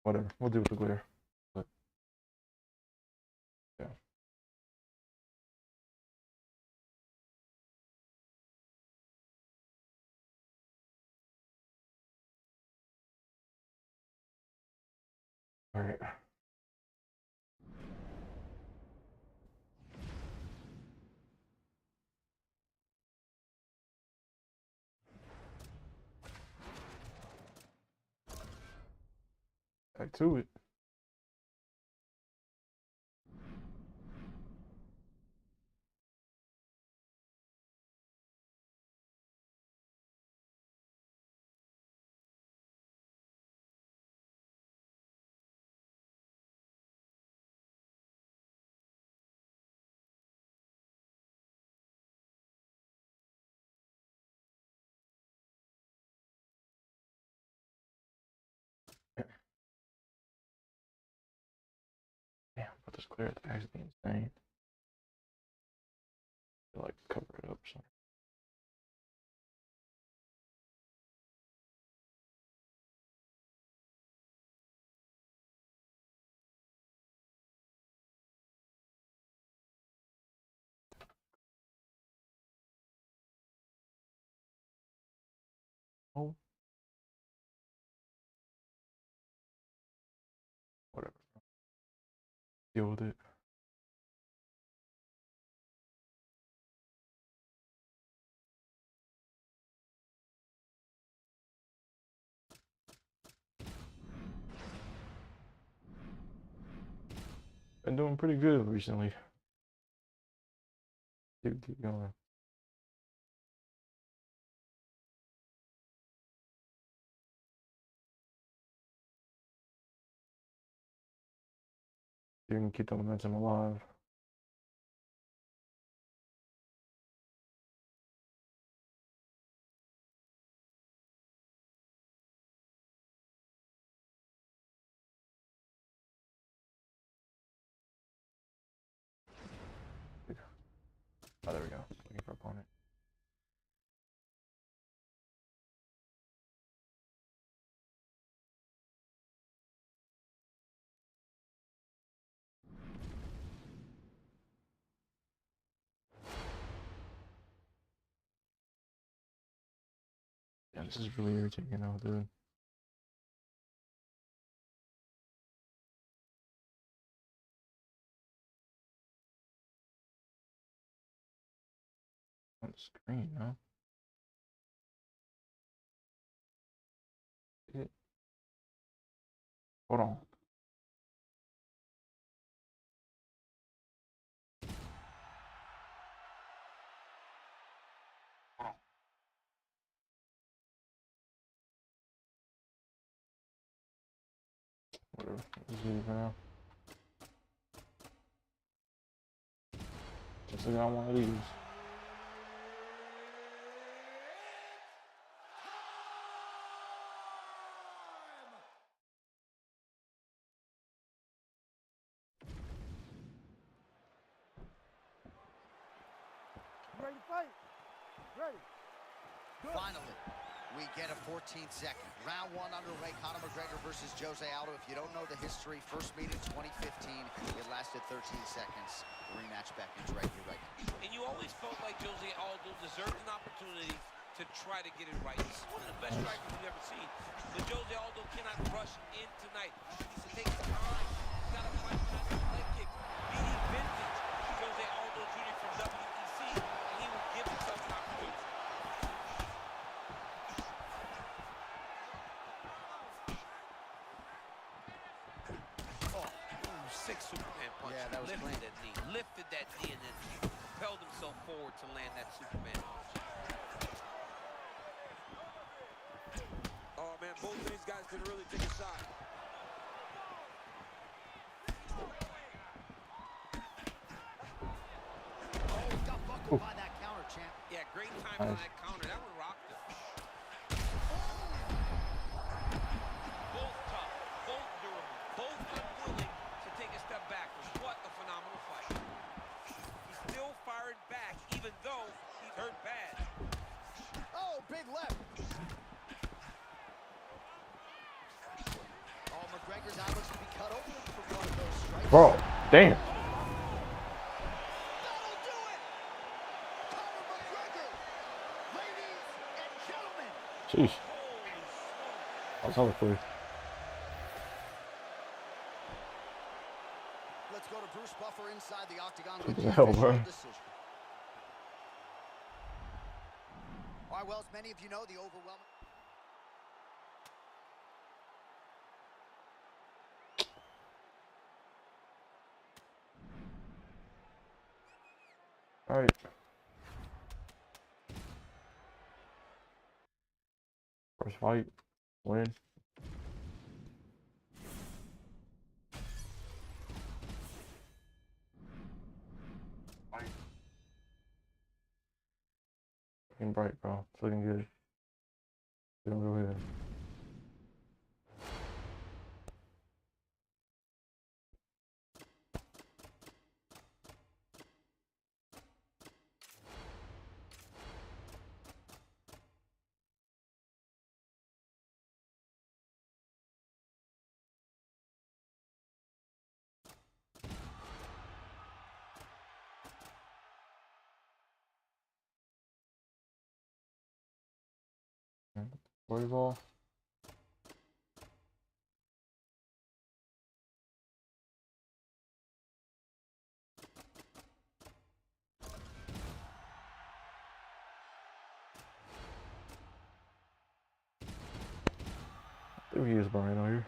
Whatever, we'll do with the glitter. But yeah. All right. Back to it. Damn, but this clear is actually insane. I like cover it up something. Oh. Whatever. Deal with it. Been doing pretty good recently. Keep going. You can keep the momentum alive. Oh, there we go. Looking for opponent. Yeah, this is really irritating now, dude. On the screen, huh? Hold on. Whatever. Let's leave for now. Just like I want one of these. Ready to fight? Ready. Good. Finally, we get a 14th second. Round one underway, Conor McGregor versus Jose Aldo. If you don't know the history, first meeting 2015, it lasted 13 seconds. The rematch beckons right here, right now. And you always felt like Jose Aldo deserved an opportunity to try to get it right. This is one of the best strikers we've ever seen. But Jose Aldo cannot rush in tonight. He needs to take his time. He's got to fight with leg kicks. Beating vintage Jose Aldo Jr. from WEC, and he will give himself an opportunity. Six Superman punch. Yeah, that was lifted clean. that knee. Lifted that knee and then propelled himself forward to land that Superman punch. Oh, man, both of these guys can really take a shot. Oh, he got buckled by that counter, champ. Yeah, great time on that counter. That one rocked him. Both tough. Both Bro, damn. That'll do it. Conor McGregor. Ladies and gentlemen. Jeez. That was hella quick. Let's go to Bruce Buffer inside the octagon What with the the hell, official bro? decision. All right, well, as many of you know, the overwhelming... All right. First fight, win. Looking bright, bro. It's looking good. Doing real good. Volleyball. There he is, Brian, over here.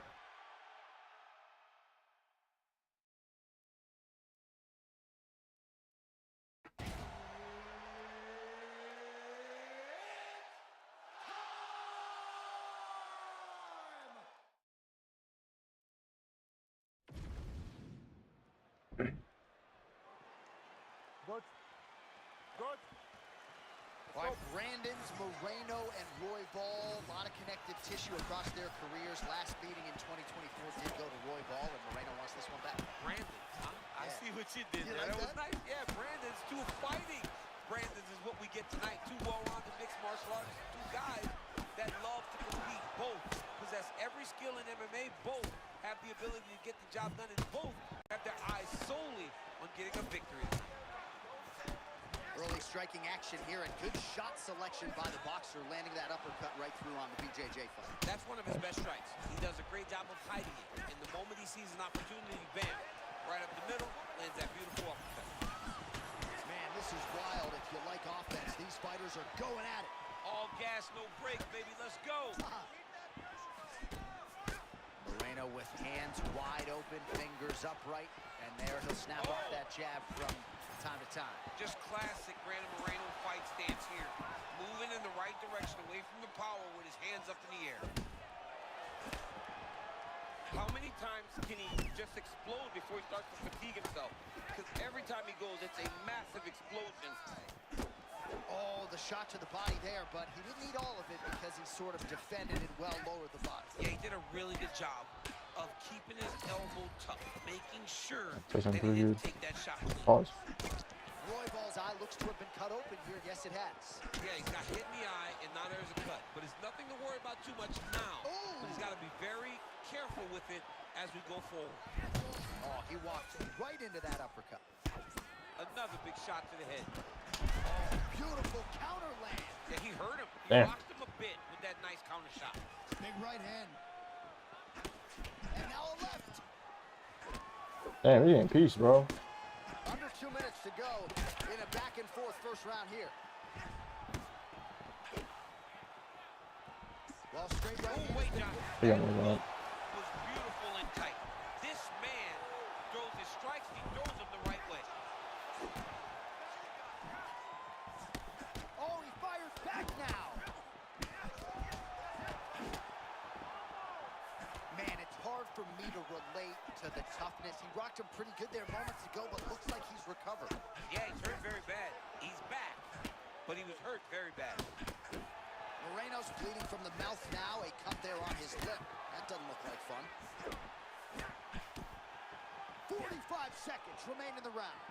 All right, Brandon's, Moreno, and Roy Ball, a lot of connective tissue across their careers. Last meeting in 2024 did go to Roy Ball, and Moreno wants this one back. Brandon, huh? I Yeah. see what you did You there. like That was that? nice. Yeah, Brandon's two fighting. Brandon's is what we get tonight. Two well-rounded mixed martial artists. Two guys that love to compete. Both possess every skill in MMA. Both have the ability to get the job done, and both have their eyes solely on getting a victory. Early striking action here, and good shot selection by the boxer, landing that uppercut right through on the BJJ fight. That's one of his best strikes. He does a great job of hiding it. And the moment he sees an opportunity, bam, right up the middle, lands that beautiful uppercut. Man, this is wild. If you like offense, these fighters are going at it. All gas, no brakes, baby. Let's go. Moreno with hands wide open, fingers upright, and there he'll snap off that jab from time to time. Just classic Brandon Moreno fight stance here. Moving in the right direction, away from the power with his hands up in the air. How many times can he just explode before he starts to fatigue himself? Because every time he goes, it's a massive explosion. Oh, the shot to the body there, but he didn't need all of it because he sort of defended it well, lowered the body. Yeah, he did a really good job of keeping his elbow tucked, making sure Say that something he pretty didn't good. take that shot. Pause. Roy Ball's eye looks to have been cut open here. Yes, it has. Yeah, he's got hit in the eye, and now there's a cut. But it's nothing to worry about too much now. Ooh. But he's got to be very careful with it as we go forward. Oh, he walked right into that uppercut. Another big shot to the head. Oh, beautiful counter land. Yeah, he hurt him. He Damn. rocked him a bit with that nice counter shot. Big right hand. And now a left. Damn, he in peace, bro. Under 2 minutes to go in a back and forth first round here. Well, straight right Oh, hand. wait, John. He got That me look right. was beautiful and tight. This man throws his strikes, he throws them the right way. Oh, he fires back now. Man, it's hard for me to relate to the toughness. He rocked him pretty good there moments ago, but looks like he's recovered. Yeah, he's hurt very bad. He's back, but he was hurt very bad. Moreno's bleeding from the mouth now, a cut there on his lip. That doesn't look like fun. 45 seconds remain in the round.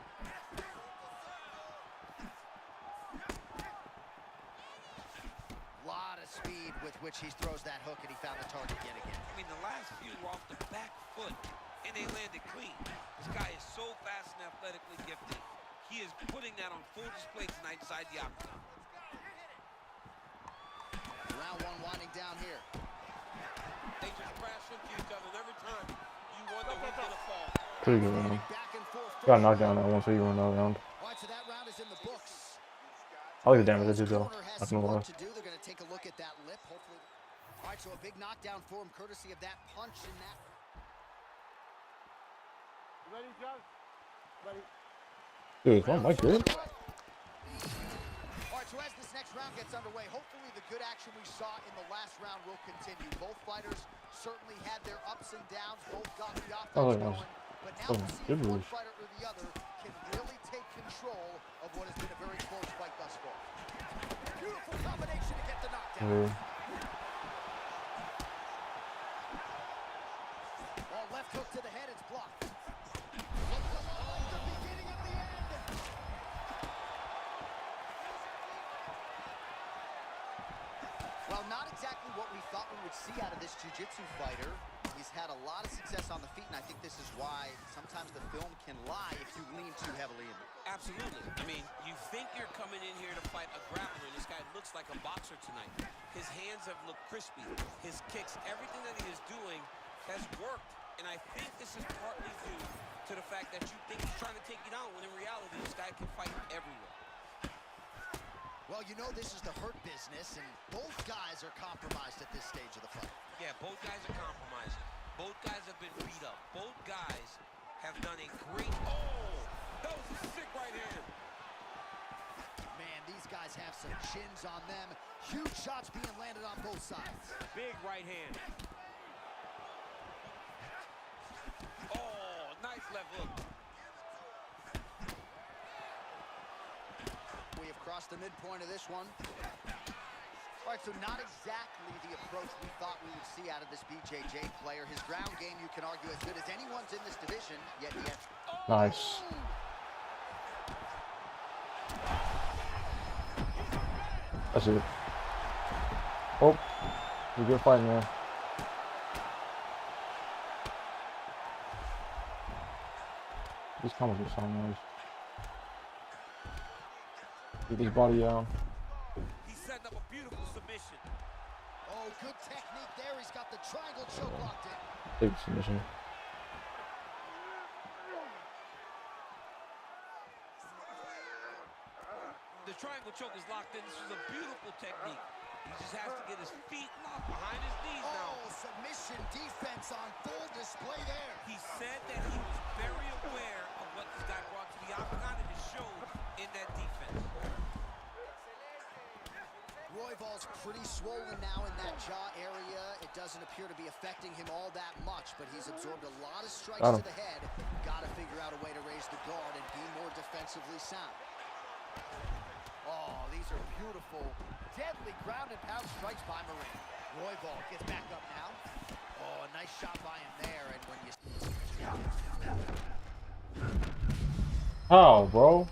Lot of speed with which he throws that hook, and he found the target yet again. I mean, the last few were off the back foot. and they landed clean. This guy is so fast and athletically gifted. He is putting that on full display tonight inside the octagon. Round one winding down here. They just crash into each other, and every time you wonder who's gonna fall. Pretty good round. Back and forth. Got knocked down that one, so you won that round. All right, so that round is in the books. I like the damage they did though. Corner has Not some gonna work lie. to do. They're going to take a look at that lip. Hopefully. All right, so a big knockdown for him, courtesy of that punch in that. Ready, John? Ready. Dude, oh my good. All right, so as this next round gets underway, hopefully the good action we saw in the last round will continue. Both fighters certainly had their ups and downs. Both got the offense Oh, going. yeah. But now Oh, we'll see good if one move. fighter or the other can really take control of what has been a very close fight thus far. Beautiful combination to get the knockdown. Yeah. Ball left hook to the head, it's blocked. Looks a lot like the beginning of the end. Well, not exactly what we thought we would see out of this jiu-jitsu fighter. He's had a lot of success on the feet, and I think this is why sometimes the film can lie if you lean too heavily in it. Absolutely. I mean, you think you're coming in here to fight a grappler. This guy looks like a boxer tonight. His hands have looked crispy. His kicks, everything that he is doing has worked. And I think this is partly due to the fact that you think he's trying to take you down, when in reality, this guy can fight everywhere. Well, you know this is the hurt business, and both guys are compromised at this stage of the fight. Yeah, both guys are compromised. Both guys have been beat up. Both guys have done a great... Oh, that was a sick right hand. Man, these guys have some chins on them. Huge shots being landed on both sides. Big right hand. Oh, nice left hook. We have crossed the midpoint of this one. All right, so not exactly the approach we thought we would see out of this BJJ player. His ground game, you can argue, as good as anyone's in this division, yet he has... Nice. That's it. Oh, we're good fighting, man. These comments are so nice. Get his body out. He's setting up a beautiful submission. Oh, good technique there. He's got the triangle choke locked in. Big submission. The triangle choke is locked in. This is a beautiful technique. He just has to get his feet locked behind his knees now. Oh, submission defense on full display there. He said that he was very aware of what this guy brought to the octagon, and it showed in that defense. Royval's pretty swollen now in that jaw area. It doesn't appear to be affecting him all that much, but he's absorbed a lot of strikes to the head. Got to figure out a way to raise the guard and be more defensively sound. Oh, these are beautiful, deadly ground and pound strikes by Moran. Royval gets back up now. Oh, a nice shot by him there, and when you... How, bro?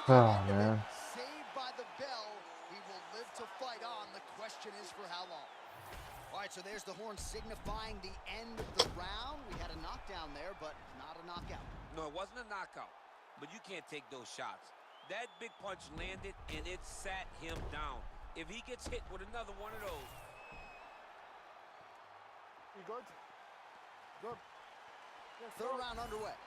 Oh, man. Saved by the bell. He will live to fight on. The question is for how long. All right, so there's the horn signifying the end of the round. We had a knockdown there, but not a knockout. No, it wasn't a knockout, but you can't take those shots. That big punch landed, and it sat him down. If he gets hit with another one of those... You good? Good. Yes, Third sir. round underway.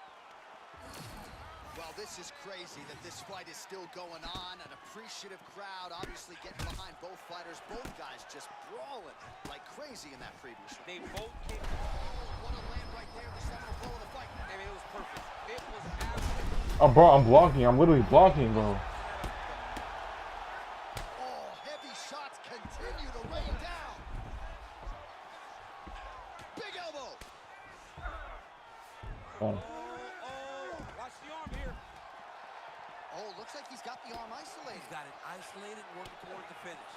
Well, this is crazy that this fight is still going on. An appreciative crowd obviously getting behind both fighters. Both guys just brawling like crazy in that previous one. They both came... Oh, what a land right there. The seminal blow of the fight. I mean, it was perfect. It was absolutely... Oh, bro, I'm blocking. I'm literally blocking, bro. Oh, heavy shots continue to rain down. Big elbow. Oh. Watch the arm here. Oh, looks like he's got the arm isolated. He's got it isolated, working towards the finish.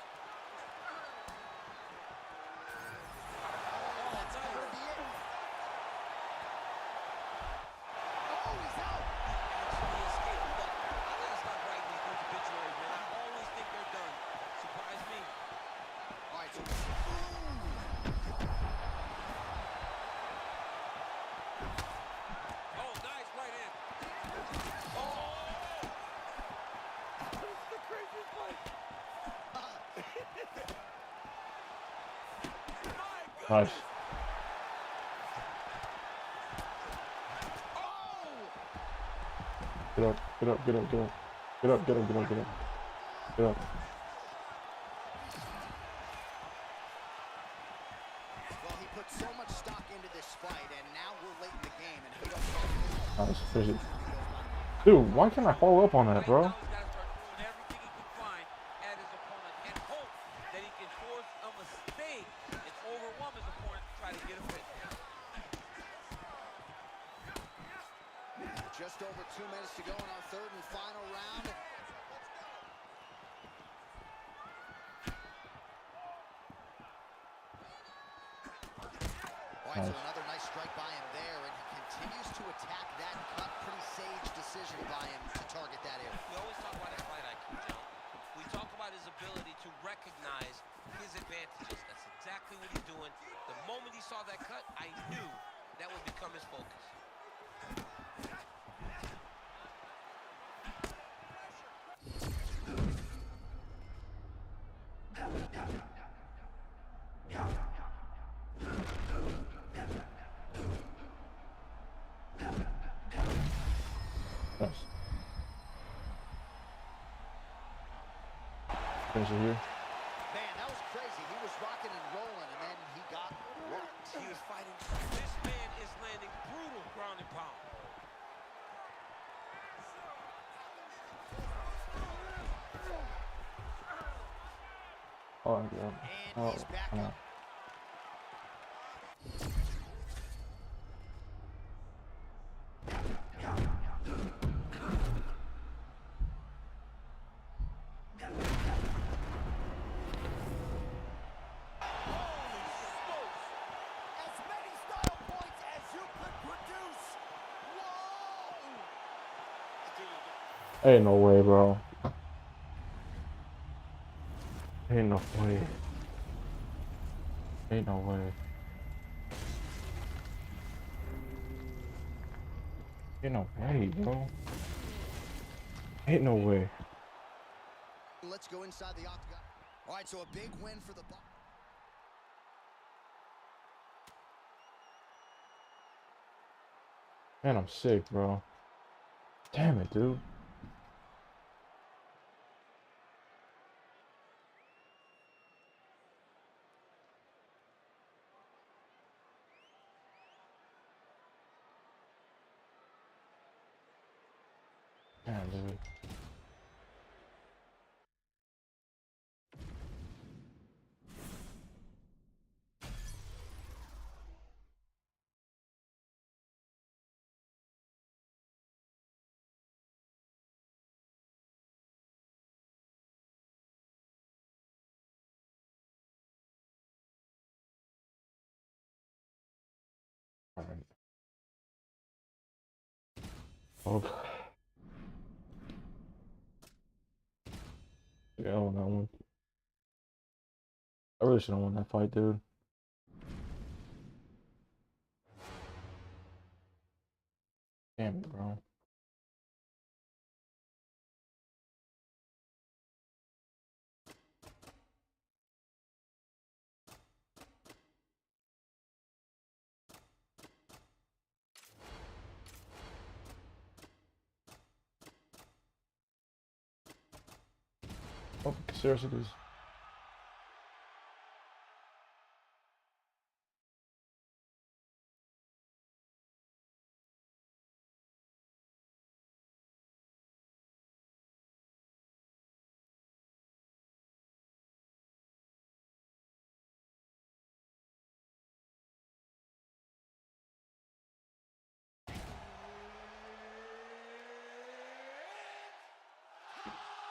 Oh, that's gonna be it. Oh, he's out. Actually escaped. Look, I gotta stop writing these new habitual Nice. Get up, get up, get up, get up. Get up, get up, get up, get up. Get up. Well, he put so much stock into this fight, and now we're late in the game, and he don't Nice, finish it. Dude, why can't I follow up on that, bro? Right now, he's got to start throwing everything he can find at his opponent and hope that he can force a mistake and overwhelm his opponent to try to get a finish. Just over 2 minutes to go in our third and final round. All right, so another nice strike by him there, and he continues to attack that cut. Pretty sage decision by him to target that area. We always talk about his fight IQ, John. We talk about his ability to recognize his advantages. That's exactly what he's doing. The moment he saw that cut, I knew that would become his focus. Nice. Finish it here. Man, that was crazy. He was rocking and rolling, and then he got rocked. He was fighting. This man is landing brutal ground and pound. Oh, yeah. And he's back come on. up. As many style points as you could produce. Whoa! Ain't no way, bro. Ain't no way. Ain't no way. Ain't no way, bro. Ain't no way. Let's go inside the octagon. All right, so a big win for the Bucks. Man, I'm sick, bro. Damn it, dude. Damn, dude. All right. Okay. Yeah, I won that one. I really should have won that fight, dude. Damn it, bro. Oh, seriously, this.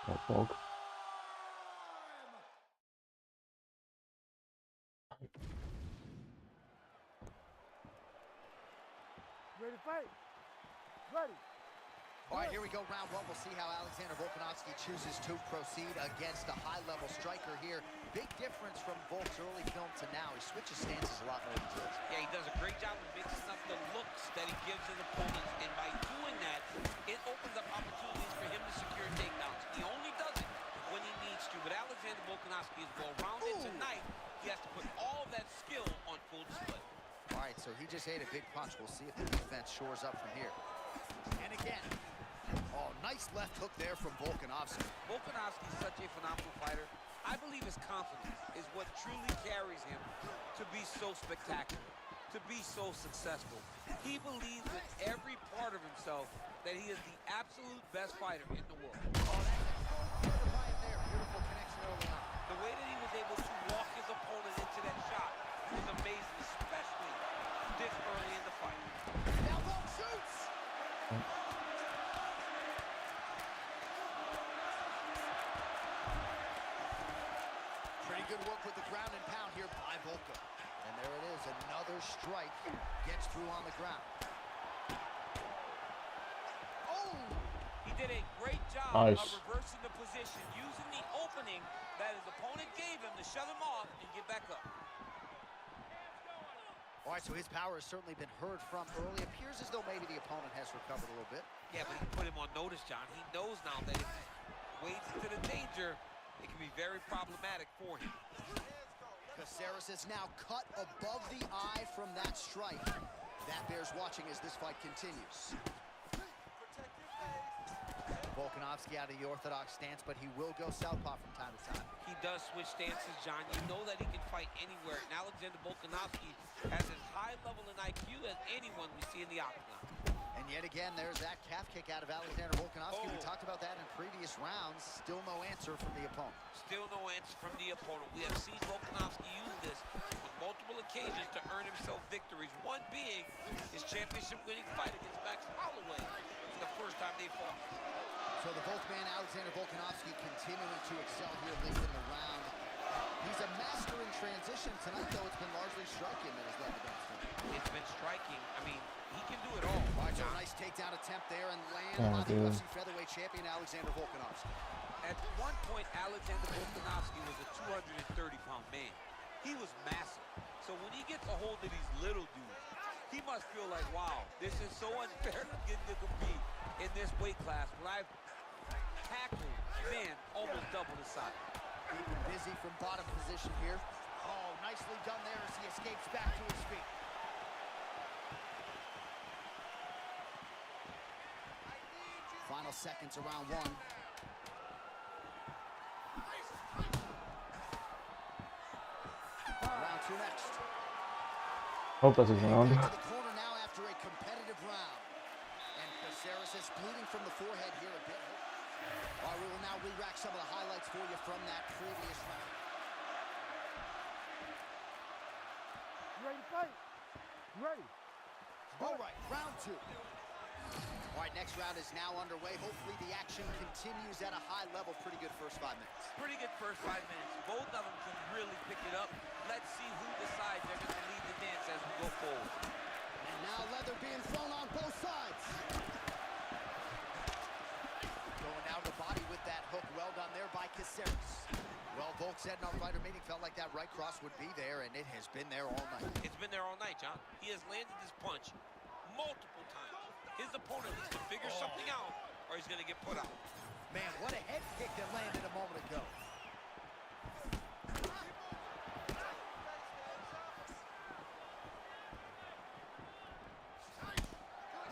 That bug. Ready to fight? Ready. All right, here we go, round one. We'll see how Alexander Volkanovski chooses to proceed against a high-level striker here. Big difference from Volk's early film to now. He switches stances a lot more than this. Yeah, he does a great job of mixing up the looks that he gives his opponents, and by doing that, it opens up opportunities for him to secure takedowns. He only does it when he needs to, but Alexander Volkanovski is well-rounded tonight. he has to put all that skill on full display. All right, so he just ate a big punch. We'll see if the defense shores up from here. And again. Oh, nice left hook there from Volkanovski. Volkanovski is such a phenomenal fighter. I believe his confidence is what truly carries him to be so spectacular, to be so successful. He believes in every part of himself that he is the absolute best fighter in the world. Oh, that's a right there. Beautiful connection early on. The way that he was able to walk his opponent into that shot was amazing, especially this early in the fight. Now Volk shoots. Pretty good work with the ground and pound here by Volka. And there it is, another strike gets through on the ground. Oh! He did a great job Nice. of reversing the position, using the opening that his opponent gave him to shut him off and get back up. All right, so his power has certainly been heard from early. Appears as though maybe the opponent has recovered a little bit. Yeah, but he put him on notice, John. He knows now that if he wades into the danger, it can be very problematic for him. Caceres is now cut above the eye from that strike. That bears watching as this fight continues. Volkanovski out of the orthodox stance, but he will go southpaw from time to time. He does switch stances, John. You know that he can fight anywhere. And Alexander Volkanovski has as high level in IQ as anyone we see in the octagon. And yet again, there's that calf kick out of Alexander Volkanovski. We Oh. talked about that in previous rounds. Still no answer from the opponent. Still no answer from the opponent. We have seen Volkanovski use this on multiple occasions to earn himself victories. One being his championship-winning fight against Max Holloway. It's the first time they fought. So the both man Alexander Volkanovski continuing to excel here late in the round. He's a master in transition. Tonight, though, it's been largely striking that has led the best. It's been striking. I mean, he can do it all. All right, so John. a nice takedown attempt there and land Oh, on the dude. UFC featherweight champion Alexander Volkanovski. At one point, Alexander Volkanovski was a 230-pound man. He was massive. So when he gets a hold of these little dudes, he must feel like, wow, this is so unfair to get to compete in this weight class. When I've tackled men almost double the size. Keeping busy from bottom position here. Oh, nicely done there as he escapes back to his feet. Final seconds of round one. Round two next. Hope that's his round. Back to the corner now after a competitive round. And Caceres is bleeding from the forehead here a bit. All right, we will now re-rack some of the highlights for you from that previous round. You ready to fight? You ready? All right, round two. All right, next round is now underway. Hopefully the action continues at a high level. Pretty good first 5 minutes. Pretty good first 5 minutes. Both of them can really pick it up. Let's see who decides they're going to lead the dance as we go forward. And now leather being thrown on both sides. Going down the body with that hook. Well done there by Caceres. Well, Volk said in our fighter meeting felt like that right cross would be there, and it has been there all night. It's been there all night, John. He has landed this punch multiple times. His opponent needs to figure something out, or he's going to get put out. Man, what a head kick that landed a moment ago.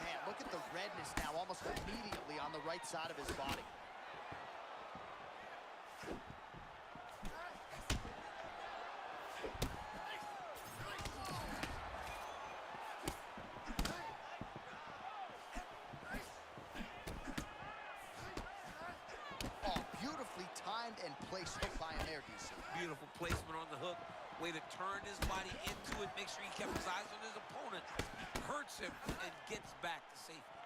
Man, look at the redness now almost immediately on the right side of his body. Oh, beautifully timed and placed hook by him there, DC. Beautiful placement on the hook. Way to turn his body into it. Make sure he kept his eyes on his opponent. Hurts him and gets back to safety.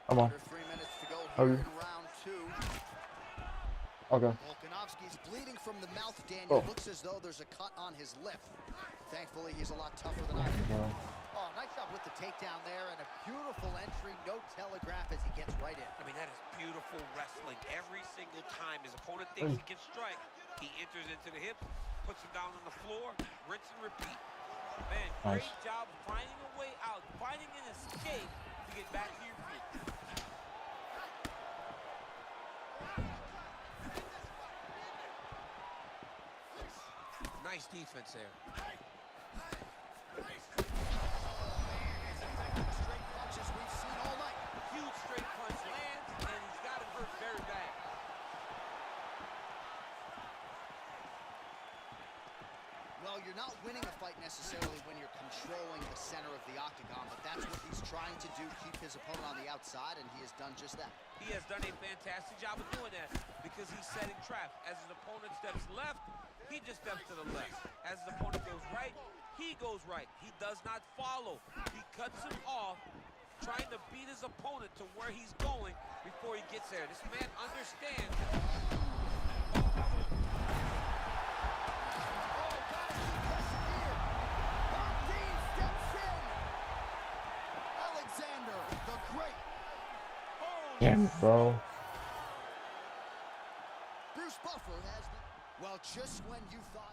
Come on. Under 3 minutes to go Oh, here yeah. in round two. Okay. Volkanovski's bleeding from the mouth, Daniel. Oh. Looks as though there's a cut on his lip. Thankfully, he's a lot tougher than I am. No. Oh, nice job with the takedown there, and a beautiful entry. No telegraph as he gets right in. I mean, that is beautiful wrestling. Every single time his opponent thinks he can strike, he enters into the hip, puts him down on the floor, rinse and repeat. Man, great Nice. job finding a way out, finding an escape to get back to your feet. Nice defense there. Straight punches we've seen all night. Huge straight punch lands, and he's got him hurt very bad. Well, you're not winning a fight necessarily when you're controlling the center of the octagon, but that's what he's trying to do, keep his opponent on the outside, and he has done just that. He has done a fantastic job of doing that because he's setting traps. As his opponent steps left, he just steps to the left. As his opponent goes right, he goes right. He does not follow. He cuts him off, trying to beat his opponent to where he's going before he gets there. This man understands. Alexander, the Great. Damn it, bro. Bruce Buffer has the... Well, just when you thought...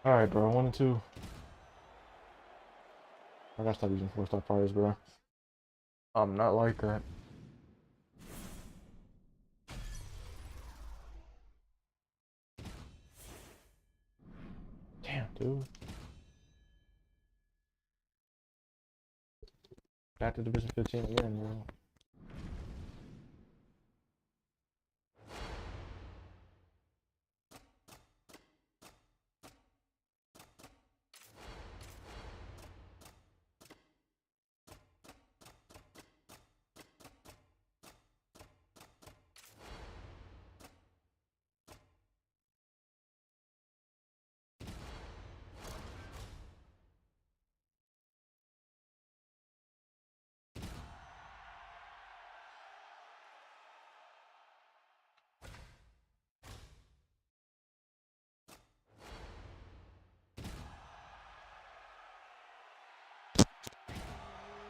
All right, bro. 1 and 2. I gotta stop using 4-star fighters, bro. I'm not like that. Damn, dude. Back to Division 15 again, bro.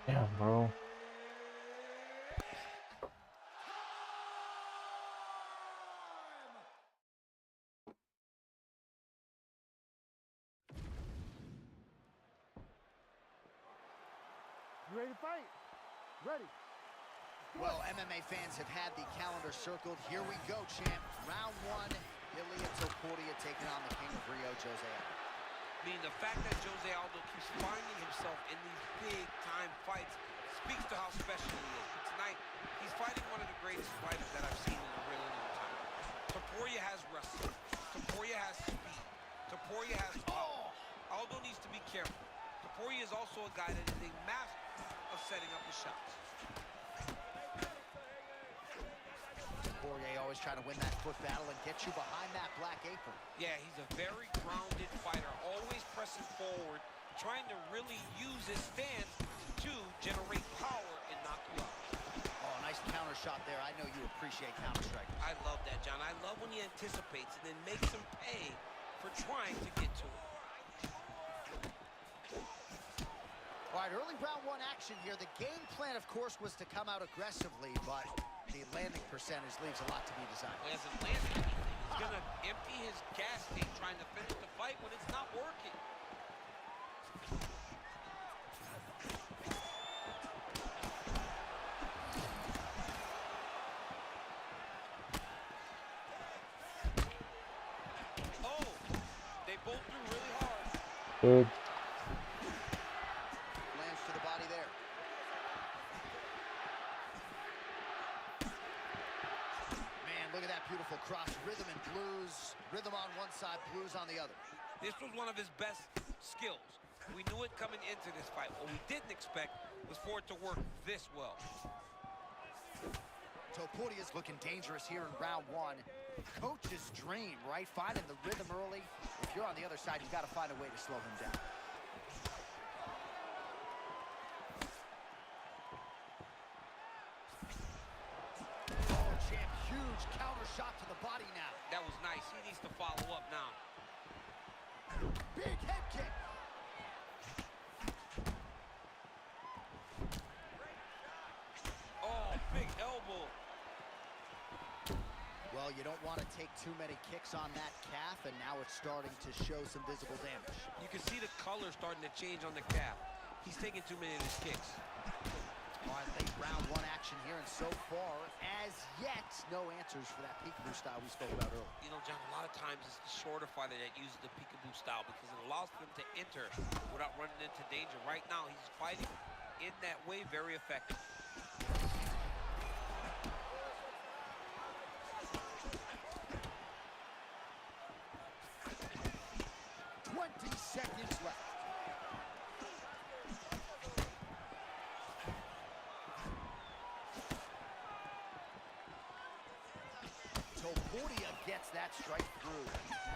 Damn, bro. You ready to fight? Ready. Well, MMA fans have had the calendar circled. Here we go, champ. Round 1, Ilia Topuria taking on the King of Rio, Jose Aldo. I mean, the fact that Jose Aldo keeps finding himself in these big-time fights speaks to how special he is. But tonight, he's fighting one of the greatest fighters that I've seen in a really long time. Topuria has wrestling. Topuria has speed. Topuria has power. Aldo needs to be careful. Topuria is also a guy that is a master of setting up his shots. Poirier always trying to win that foot battle and get you behind that black apron. Yeah, he's a very grounded fighter, always pressing forward, trying to really use his stance to generate power and knock you out. Oh, nice counter shot there. I know you appreciate counter-strike. I love that, John. I love when he anticipates and then makes him pay for trying to get to it. All right, early round 1 action here. The game plan, of course, was to come out aggressively, but the landing percentage leaves a lot to be desired. He hasn't landed anything. He's going to empty his gas tank trying to finish the fight when it's not working. Oh, they both threw really hard. Good. Lands to the body there. Man, look at that beautiful cross. Rhythm and blues. Rhythm on one side, blues on the other. This was one of his best skills. We knew it coming into this fight. What we didn't expect was for it to work this well. Topuria's looking dangerous here in round 1. Coach's dream, right? Finding the rhythm early. If you're on the other side, you've got to find a way to slow him down. Oh, champ, huge counter shot to the body now. That was nice. He needs to follow up now. Big head kick. Oh, big elbow. Well, you don't want to take too many kicks on that calf, and now it's starting to show some visible damage. You can see the color starting to change on the calf. He's taking too many of his kicks. All right, late round one action here, and so far, as yet, no answers for that peekaboo style we spoke about earlier. You know, John, a lot of times it's the shorter fighter that uses the peekaboo style because it allows them to enter without running into danger. Right now, he's fighting in that way, very effective. 20 seconds left. Topuria gets that strike through.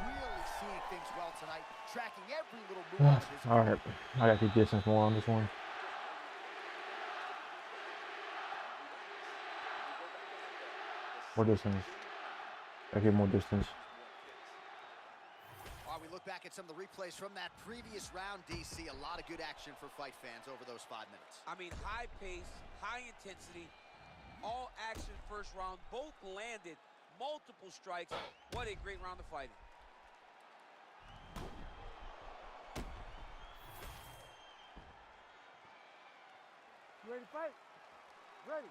Really seeing things well tonight, tracking every little move of his. All right, I gotta keep distance more on this one. More distance. I get more distance. While we look back at some of the replays from that previous round, DC, a lot of good action for fight fans over those 5 minutes. I mean, high pace, high intensity, all action first round, both landed multiple strikes. What a great round of fighting. You ready to fight? Ready.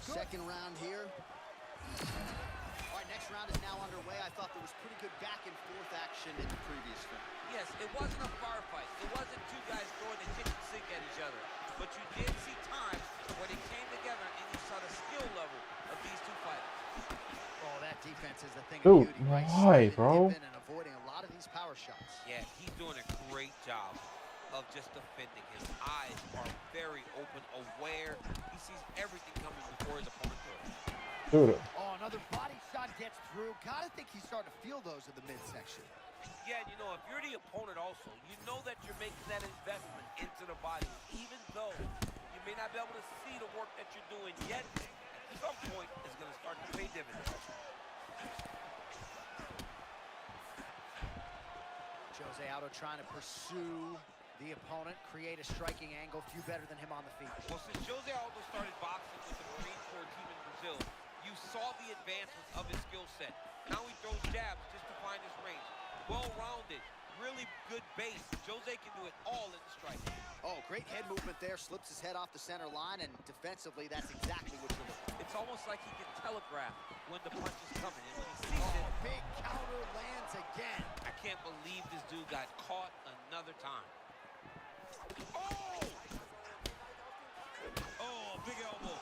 Second round here. All right, next round is now underway. I thought there was pretty good back and forth action in the previous film. Yes, it wasn't a firefight. It wasn't two guys throwing the kitchen sink at each other. But you did see times where they came together and you saw the skill level of these two fighters. Oh, that defense is the thing Dude, of beauty, right? why, Slipping, bro? dipping, and avoiding a lot of these power shots. Yeah, he's doing a great job of just defending. His eyes are very open, aware. He sees everything coming before his opponent throws. Dude, Oh, another body shot gets through. Gotta think he's starting to feel those in the midsection. Yeah, and you know, if you're the opponent also, you know that you're making that investment into the body, even though you may not be able to see the work that you're doing yet, at some point it's going to start to pay dividends. Jose Aldo trying to pursue the opponent, create a striking angle, few better than him on the feet. Well, since Jose Aldo started boxing with the Marine Corps team in Brazil, you saw the advancements of his skill set. Now he throws jabs just to find his range. Well-rounded, really good base. Jose can do it all in the strike. Oh, great head movement there, slips his head off the center line, and defensively, that's exactly what you're looking for. It's almost like he can telegraph when the punch is coming, and when he sees it, Big counter lands again. I can't believe this dude got caught another time. Oh! Oh, big elbow.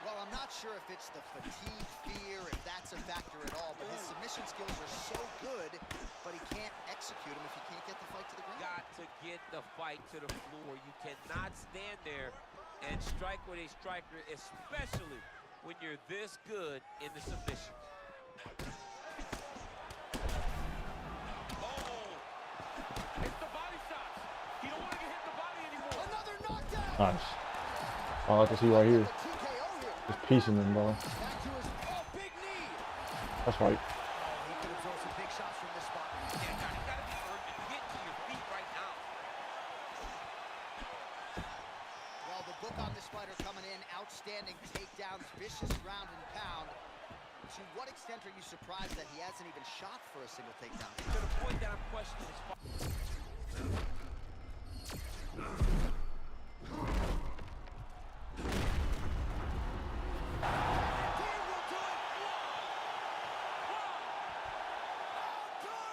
Well, I'm not sure if it's the fatigue, fear, if that's a factor at all, but his submission skills are so good, but he can't execute them if he can't get the fight to the ground. Got to get the fight to the floor. You cannot stand there and strike with a striker, especially when you're this good in the submission. Oh! It's the body shots. You don't want to get hit the body anymore. Another knockdown! nice. All I can see right here. The TKO here. Just piecing them, bro. Back to his, big knee! That's right. Oh, he could absorb some big shots from this spot. Yeah, John, you got to be urgent. Get to your feet right now. Well, the book on this fighter coming in, outstanding takedowns, vicious ground and pound. To what extent are you surprised that he hasn't even shot for a single takedown? To the point that I'm questioning his fight.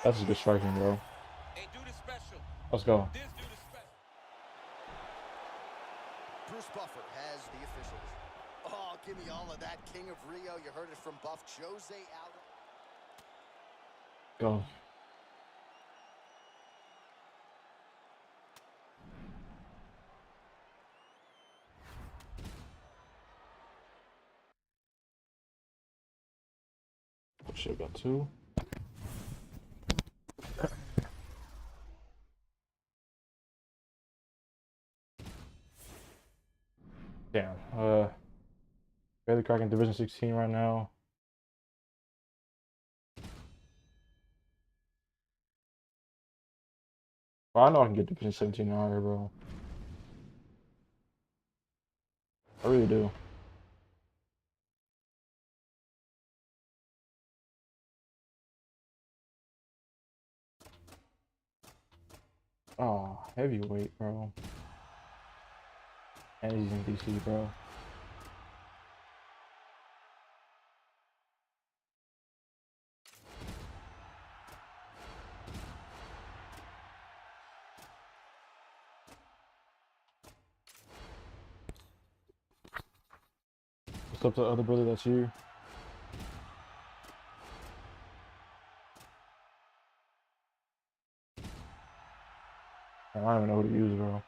That's just good striking, bro. Hey, dude is special. Let's go. This dude is special. Bruce Buffer has the officials. Oh, give me all of that. King of Rio, you heard it from Buff. Jose Aldo. Go. Shit, got two. Damn. Barely cracking Division 16 right now. Bro, I know I can get Division 17 out here, bro. I really do. Oh, heavyweight, bro. And he's in DC, bro. What's up to the other brother that's here? I don't even know who to use, bro.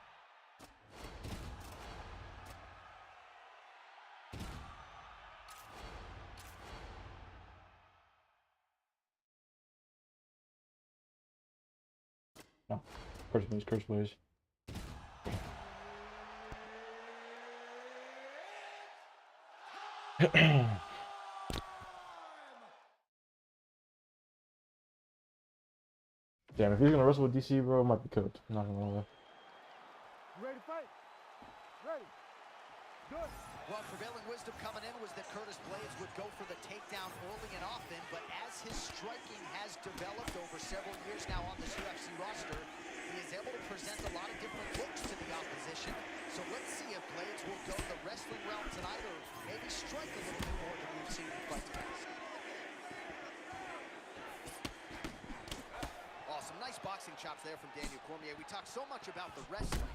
No. Curse please, curse please. Damn, if he's gonna wrestle with DC, bro, it might be cooked. I'm not gonna lie. You ready to fight? Ready. Good. Well, prevailing wisdom coming in was that Curtis Blades would go for the takedown early and often, but as his striking has developed over several years now on this UFC roster, he is able to present a lot of different looks to the opposition. So let's see if Blades will go the wrestling realm tonight or maybe strike a little bit more than we've seen in fights past. Oh, some nice boxing chops there from Daniel Cormier. We talked so much about the wrestling.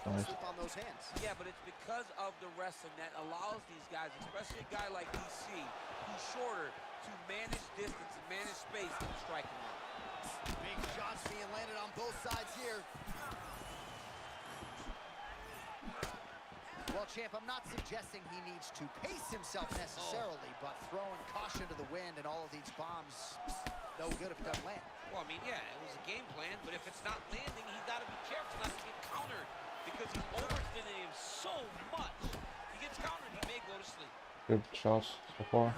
Don't Nice. sleep on those hands. Yeah, but it's because of the wrestling that allows these guys, especially a guy like DC, who's shorter, to manage distance and manage space in the striking round. Big shots being landed on both sides here. Well, champ, I'm not suggesting he needs to pace himself necessarily, but throwing caution to the wind and all of these bombs, no good if it doesn't land. Well, I mean, yeah, it was a game plan, but if it's not landing, he's got to be careful not to get countered because he's overextending him so much. If he gets countered, he may go to sleep. Good shots so far.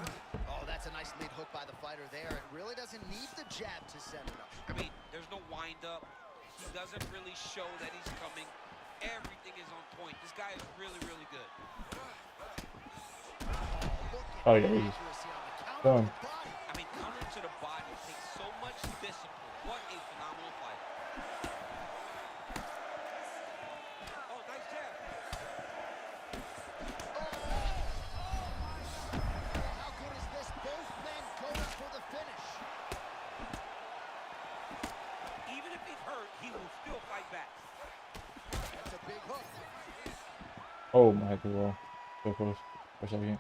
Oh, that's a nice lead hook by the fighter there. It really doesn't need the jab to set it up. I mean, there's no wind-up. He doesn't really show that he's coming. Everything is on point. This guy is really, really good. Oh yeah, he's done. I mean, counter to the body takes so much discipline. What a phenomenal fighter. Oh, nice jab. How good is this? Both men going for the finish. Even if he's hurt, he will still fight back. That's a big hook. Oh my god. So close. For a second.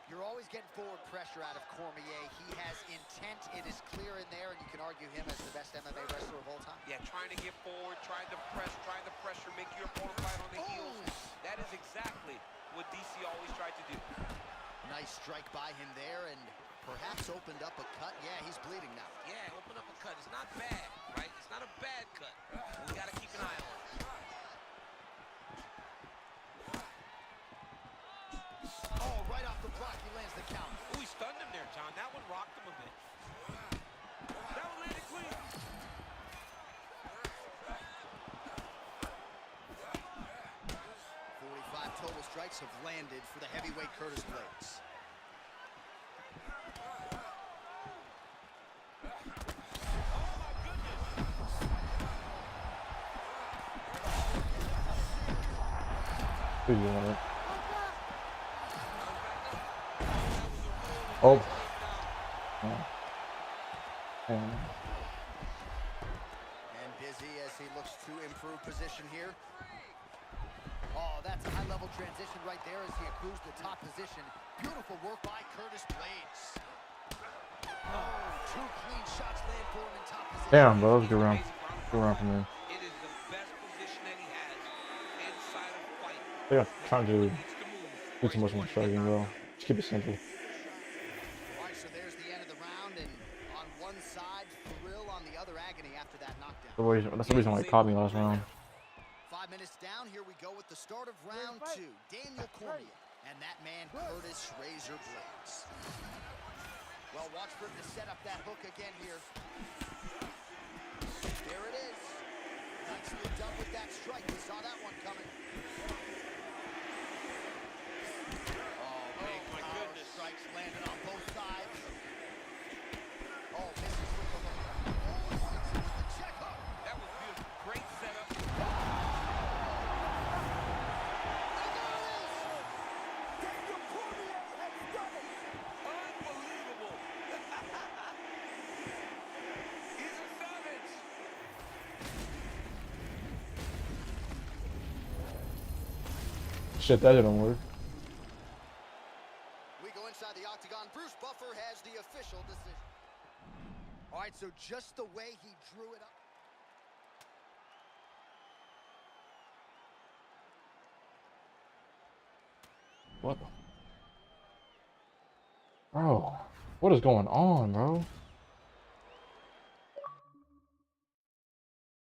You're always getting forward pressure out of Cormier. He has intent. It is clear in there, and you can argue him as the best MMA wrestler of all time. Yeah, trying to get forward, trying to pressure, make your opponent fight on the heels. That is exactly what DC always tried to do. Nice strike by him there, and perhaps opened up a cut. Yeah, he's bleeding now. Yeah, open up a cut. It's not bad, right? It's not a bad cut. We got to keep an eye on it. Oh, right off the block, he lands the count. Oh, he stunned him there, John. That one rocked him a bit. That one landed clean. 45 total strikes have landed for the heavyweight Curtis Blades. Good job. Oh. And busy as he looks to improve position here. Oh, that's a high-level transition right there as he accrues the top position. Beautiful work by Curtis Blades. Oh, two clean shots land for him in top position. Damn, bro, that was a good round. Good round for me. It is the best position that he has inside of the fight. Yeah, trying to He needs to move. do too much more striking, bro. Just keep it simple. All right, so there's the end of the round, and on one side, thrill, on the other, agony after that knockdown. That's the reason why he caught me last round. 5 minutes down, here we go with the start of round 2. Daniel Cormier, and that man, Curtis Razor Blades. Well, watch for him to set up that hook again here. There it is. Nicely done with that strike. We saw that one coming. Oh, big my power goodness. strikes landed on both sides. Oh, misses with the hook. Oh, hits him with the check hook. That was shit, that didn't work. We go inside the octagon. Bruce Buffer has the official decision. All right, so just the way he drew it up. What? Bro, what is going on, bro?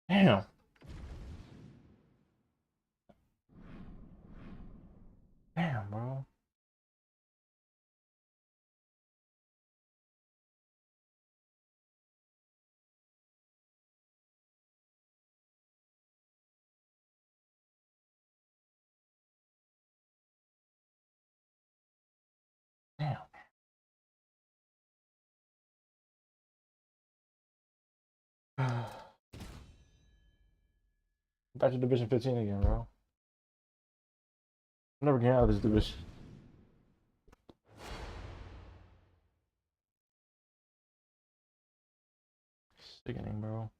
Damn. Damn, bro. Damn. Back to Division 15 again, bro. I'm never getting out of this division. Sickening, bro.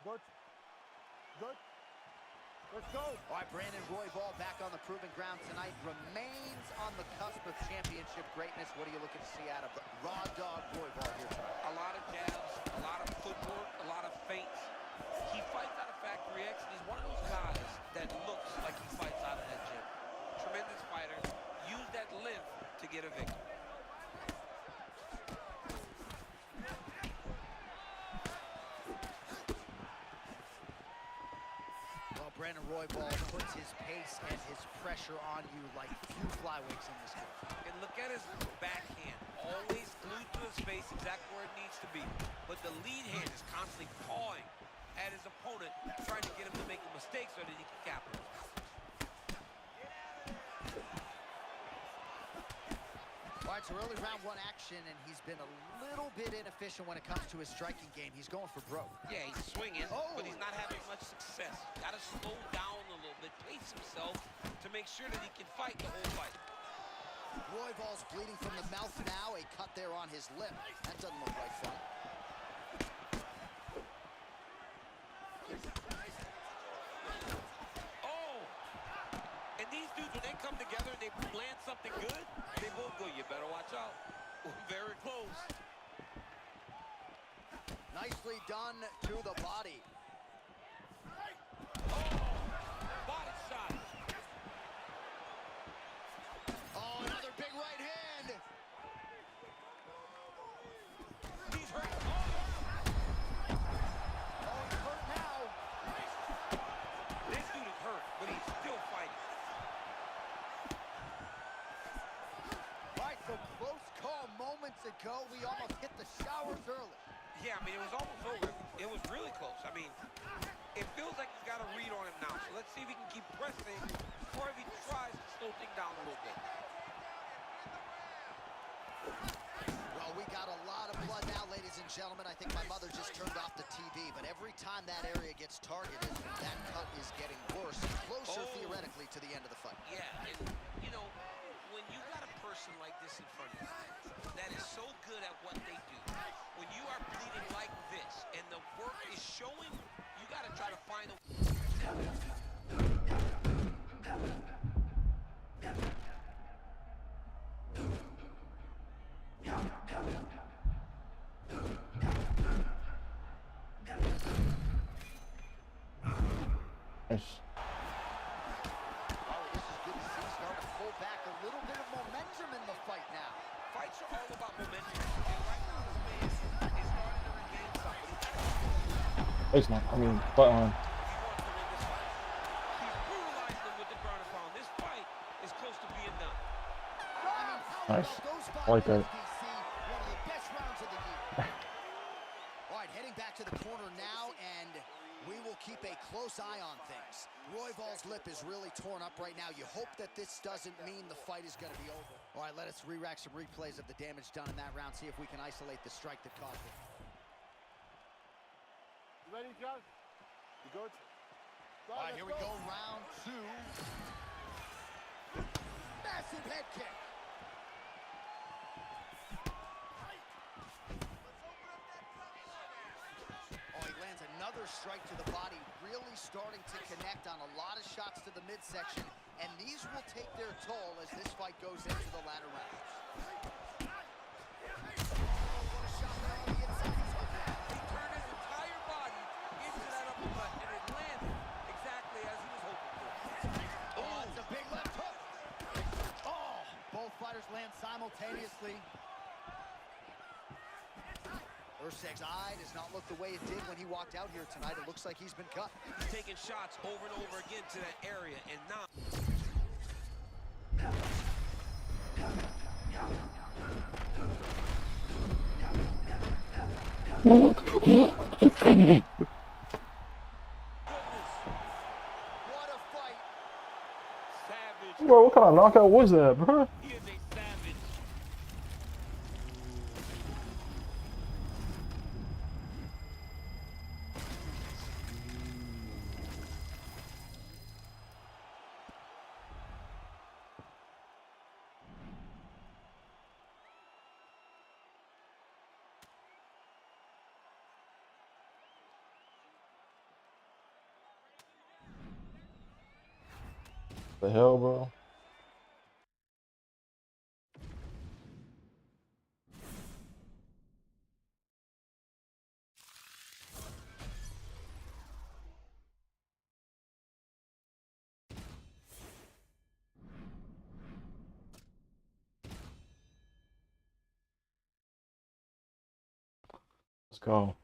Good. Good. Let's go. All right, Brandon Royval back on the proving ground tonight. Remains on the cusp of championship greatness. What are you looking to see out of the Raw Dog Royval here tonight? A lot of jabs, a lot of footwork, a lot of feints. He fights out of Factory X, and he's one of those guys that looks like he fights out of that gym. Tremendous fighter. Use that lift to get a victory. Brandon Royval puts his pace and his pressure on you like few flyweights in this game. And look at his backhand. Always glued to his face, exactly where it needs to be. But the lead hand is constantly pawing at his opponent, trying to get him to make a mistake so that he can capitalize. All right, so early round one action, and he's been a little bit inefficient when it comes to his striking game. He's going for broke. Yeah, he's swinging, but he's not having much success. Got to slow down a little bit, pace himself to make sure that he can fight the whole fight. Royval's bleeding from the mouth now. A cut there on his lip. That doesn't look like fun. Oh! And these dudes, when they come together and they land something good, they both go, you better watch out. Very close. Nicely done to the body. Body shot. Oh, another big right hand. He's hurt. Oh, he's hurt now. This dude is hurt, but he's still fighting. Right, so close call moments ago. We almost hit the showers early. Yeah, I mean, it was almost over. It was really close. I mean, it feels like he's got a read on him now. So let's see if he can keep pressing or if he tries to slow things down a little bit. Well, we got a lot of blood now, ladies and gentlemen. I think my mother just turned off the TV, but every time that area gets targeted, that cut is getting worse, closer theoretically to the end of the fight. Yeah, and, you know, when you got a person like this in front of you that is so good at what they do, when you are bleeding like this and the work is showing, you got to try to find a... Nice. Oh, this is good to see. Starting to pull back a little bit of momentum in the fight now. Fights are all about momentum. And right now, this man is starting to regain something. It's not. I mean, butt on. He wants to win this fight. He's brutalizing him with the ground and pound. This fight is close to being done. Nice. Those I like that. one of the best rounds of the year. All right, heading back to the corner now, and we will keep a close eye on things. Royval's lip is really torn up right now. You hope that this doesn't mean the fight is going to be over. All right, let us re-rack some replays of the damage done in that round, see if we can isolate the strike that caused it. You ready, John? You good? All right, here we go, round 2. Massive head kick. Oh, he lands another strike to the body, really starting to connect on a lot of shots to the midsection, and these will take their toll as this fight goes into the latter rounds. What a shot there on the inside. He turned his entire body into that uppercut, and it landed exactly as he was hoping for. Oh, it's a big left hook. Oh, both fighters land simultaneously. Urseg's eye does not look the way it did when he walked out here tonight. It looks like he's been cut. He's taking shots over and over again to that area, and now... What a fight. Savage. Bro, what kind of knockout was that, bro? He is a savage. The hell, bro? Let's go.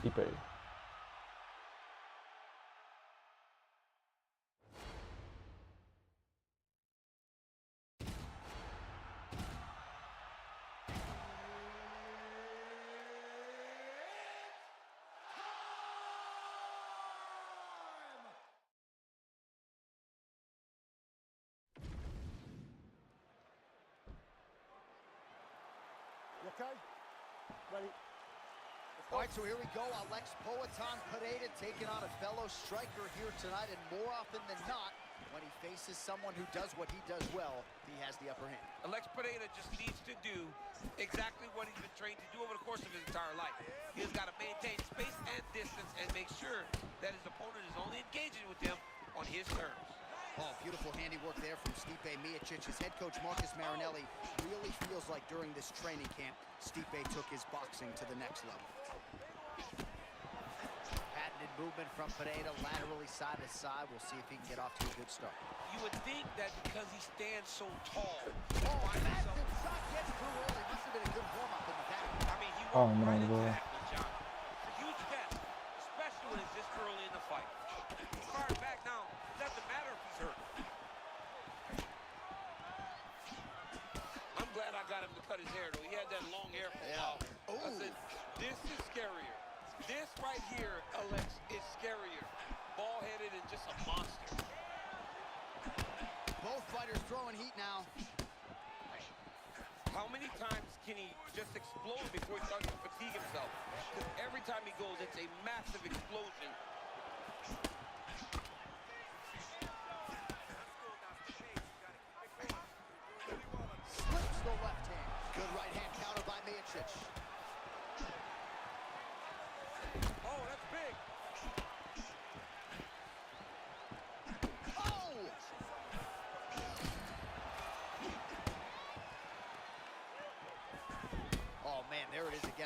Stipe. You okay? Ready? All right, so here we go. Alex Poatan Pereira taking on a fellow striker here tonight, and more often than not, when he faces someone who does what he does well, he has the upper hand. Alex Pereira just needs to do exactly what he's been trained to do over the course of his entire life. He's got to maintain space and distance and make sure that his opponent is only engaging with him on his terms. Oh, beautiful handiwork there from Stipe Miocic. His head coach, Marcus Marinelli, really feels like during this training camp, Stipe took his boxing to the next level. Patented movement from Pereira, laterally side to side. We'll see if he can get off to a good start. You would think that because he stands so tall, Oh, massive shot gets through early. Must have been a good warm-up in the back. I mean, he Oh, walked right man, into bro. that one, John. It's a huge test, especially when it's this early in the fight. He's firing back now. It doesn't matter if he's hurt. I'm glad I got him to cut his hair, though. He had that long hair for a while. I said, this is scarier. This right here, Alex, is scarier. Ball-headed and just a monster. Both fighters throwing heat now. How many times can he just explode before he starts to fatigue himself? Because every time he goes, it's a massive explosion. Slips the left hand. Good right hand counter by Miocic. Oh, that's big.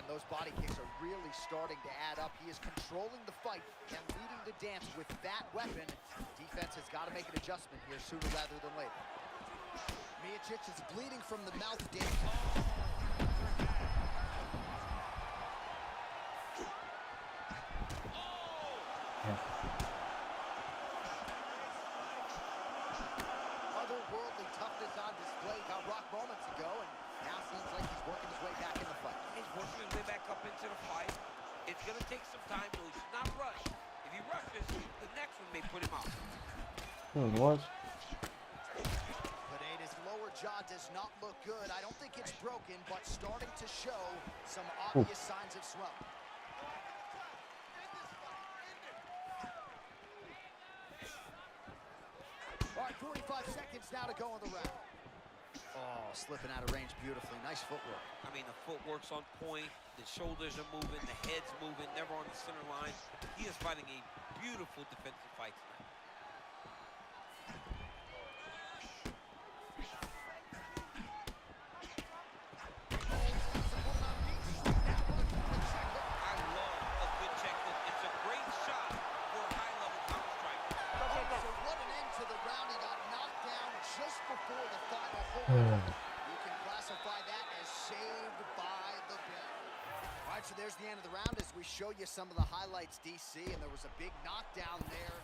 those body kicks are really starting to add up. He is controlling the fight and leading the dance with that weapon. Defense has got to make an adjustment here sooner rather than later. Miocic is bleeding from the mouth, Dave. Otherworldly toughness on display. Got rocked moments ago, and now seems like he's working his way back in the fight. He's working his way back up into the fight. It's going to take some time, though. He should not rush. If he rushes, the next one may put him out. What? Pineda's lower jaw does not look good. I don't think it's broken, but starting to show some obvious signs of swelling. All right, 45 seconds now to go in the round. Oh, slipping out of range beautifully. Nice footwork. I mean, the footwork's on point. The shoulders are moving. The head's moving. Never on the center line. He is fighting a beautiful defensive fight tonight. I love a good check hook. It's a great shot for a high-level counter striker. So what an end to the round. He got knocked down just before the final hold. You can classify that as saved by the bell. All right, so there's the end of the round as we show you some of the highlights, DC, and there was a big knockdown there.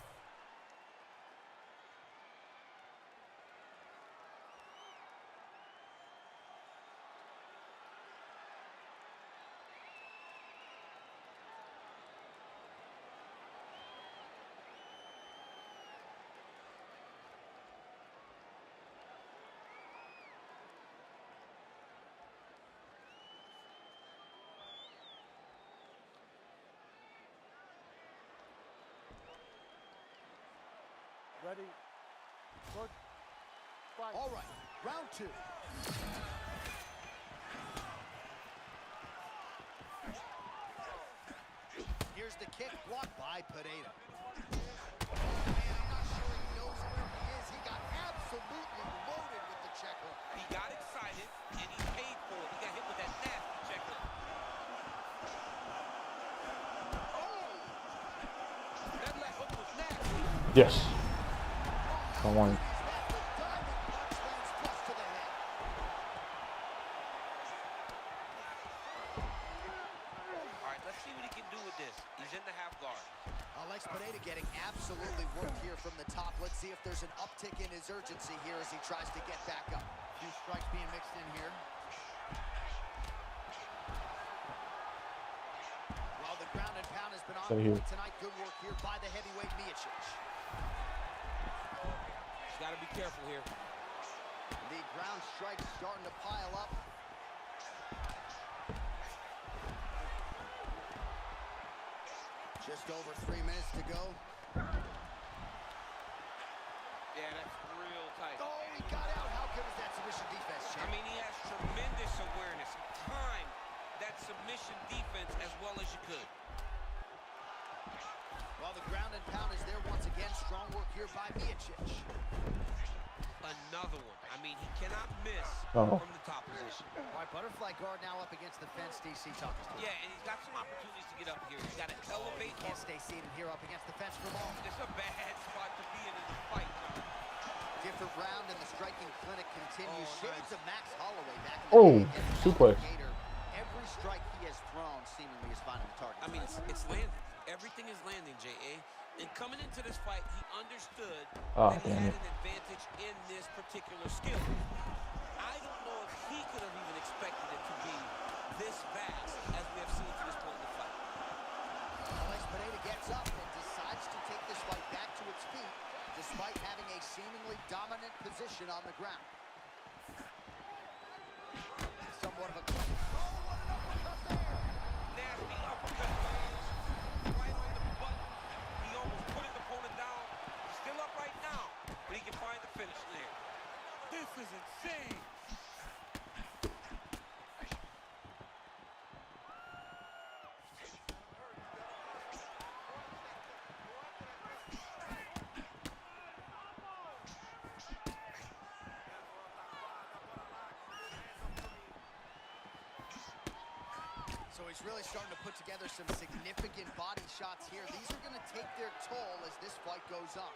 Ready? Good. Fight. All right, round two. Here's the kick blocked by Pineda. Man, I'm not sure he knows where he is. He got absolutely loaded with the check hook. He got excited, and he paid for it. He got hit with that nasty check hook. Oh! That left hook was nasty. Yes. I want. All right, let's see what he can do with this. He's in the half guard. Alex Pineda getting absolutely worked here from the top. Let's see if there's an uptick in his urgency here as he tries to get back up. A few strikes being mixed in here. While the ground and pound has been on point tonight, good work here by the heavyweight Miocic. He's got to be careful here. The ground strikes starting to pile up. Just over 3 minutes to go. Yeah, that's real tight. Oh, he got out. How good is that submission defense, I champ? mean, he has tremendous awareness. Time that submission defense as well as you could. While the ground and pound is there once again, strong work here by Miocic. Another one. I mean, he cannot miss Oh. from the top position. All right, butterfly guard now up against the fence, DC talking to. Yeah, and he's got some opportunities to get up here. He's got to elevate. Can't stay seated here up against the fence for long. This is a bad spot to be in the fight. Different round and the striking clinic continues. Oh, Shades nice. of Max Holloway back in Oh, the day against suplex. Gator. Every strike he has thrown seemingly is finding the target. I mean, it's landing. Everything is landing, J.A. And coming into this fight, he understood that he had an advantage in this particular skill. I don't know if he could have even expected it to be this fast as we have seen to this point in the fight. Alex Pineda gets up and decides to take this fight back to its feet, despite having a seemingly dominant position on the ground. Somewhat of a nasty uppercut. Right on the button. He almost put his opponent down. He's still up right now, but he can find the finish there. This is insane. So he's he's really starting to put together some significant body shots here. These are going to take their toll as this fight goes on.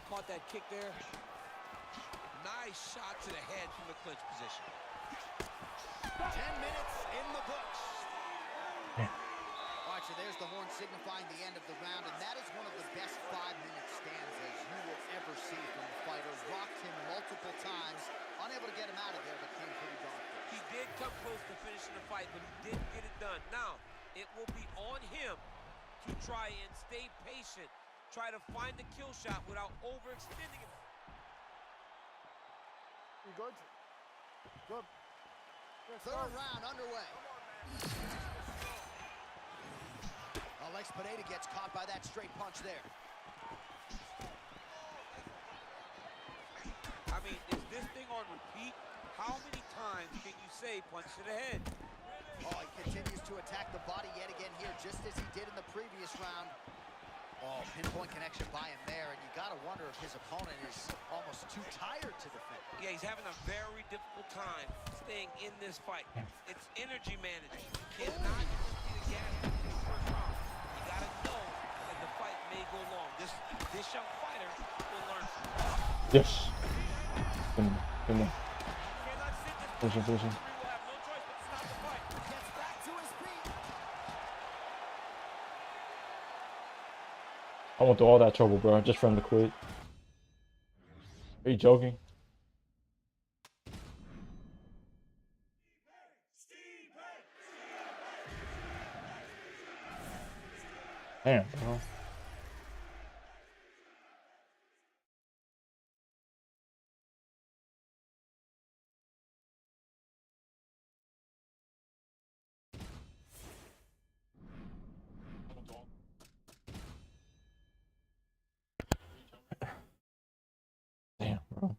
Caught that kick there. Nice shot to the head from the clinch position. 10 minutes in the books. All right, so there's the horn signifying the end of the round, and that is one of the best 5-minute stands as you will ever see from the fighter. Rocked him multiple times, unable to get him out of there, but came pretty darn close. He did come close to finishing the fight, but he didn't get it done. Now, it will be on him to try and stay patient, try to find the kill shot without overextending him. You good? Good. Yes, Third round underway. Alex Pineda gets caught by that straight punch there. I mean, is this thing on repeat? How many times can you say punch to the head? Oh, he continues to attack the body yet again here, just as he did in the previous round. Oh, pinpoint connection by him there, and you got to wonder if his opponent is almost too tired to defend. Yeah, he's having a very difficult time staying in this fight. It's energy management. You cannot see the gas in the first round. You got to know that the fight may go long. This young fighter will learn. Yes. Good. Cannot sit this Position. will have no choice but to stop the fight. Gets back to his feet. I went through all that trouble, bro, just for him to quit. Are you joking? Damn, bro. Damn, bro.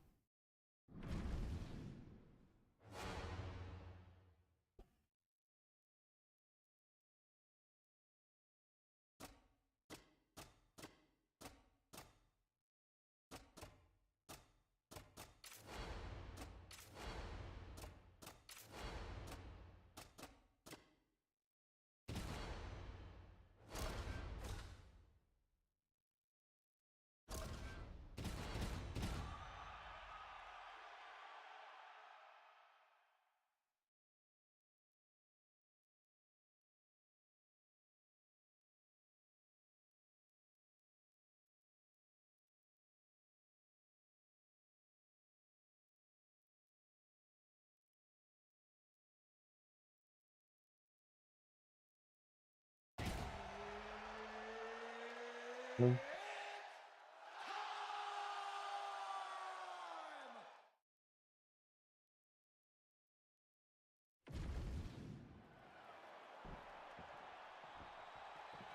No.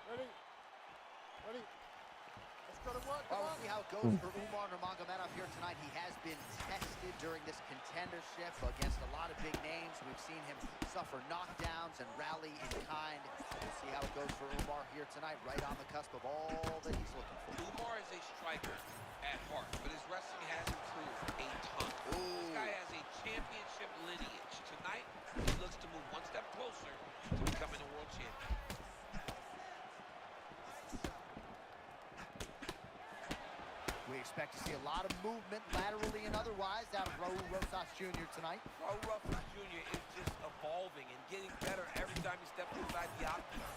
Ready? Ready? Let's go to work. Well, Come we'll on. see how it goes for Umar Nurmagomedov here tonight. He has been tested during this contendership against a lot of big names. We've seen him suffer knockdowns and rally in kind. We'll see how it goes for Umar here tonight, right on the cusp of all that he's looking for. Umar is a striker at heart, but his wrestling has improved a ton. This guy has a championship lineage. Tonight, he looks to move one step closer to becoming a world champion. We expect to see a lot of movement laterally and otherwise out of Raul Rosas Jr. tonight. Raul Rosas Jr. is just evolving and getting better every time he steps inside the octagon.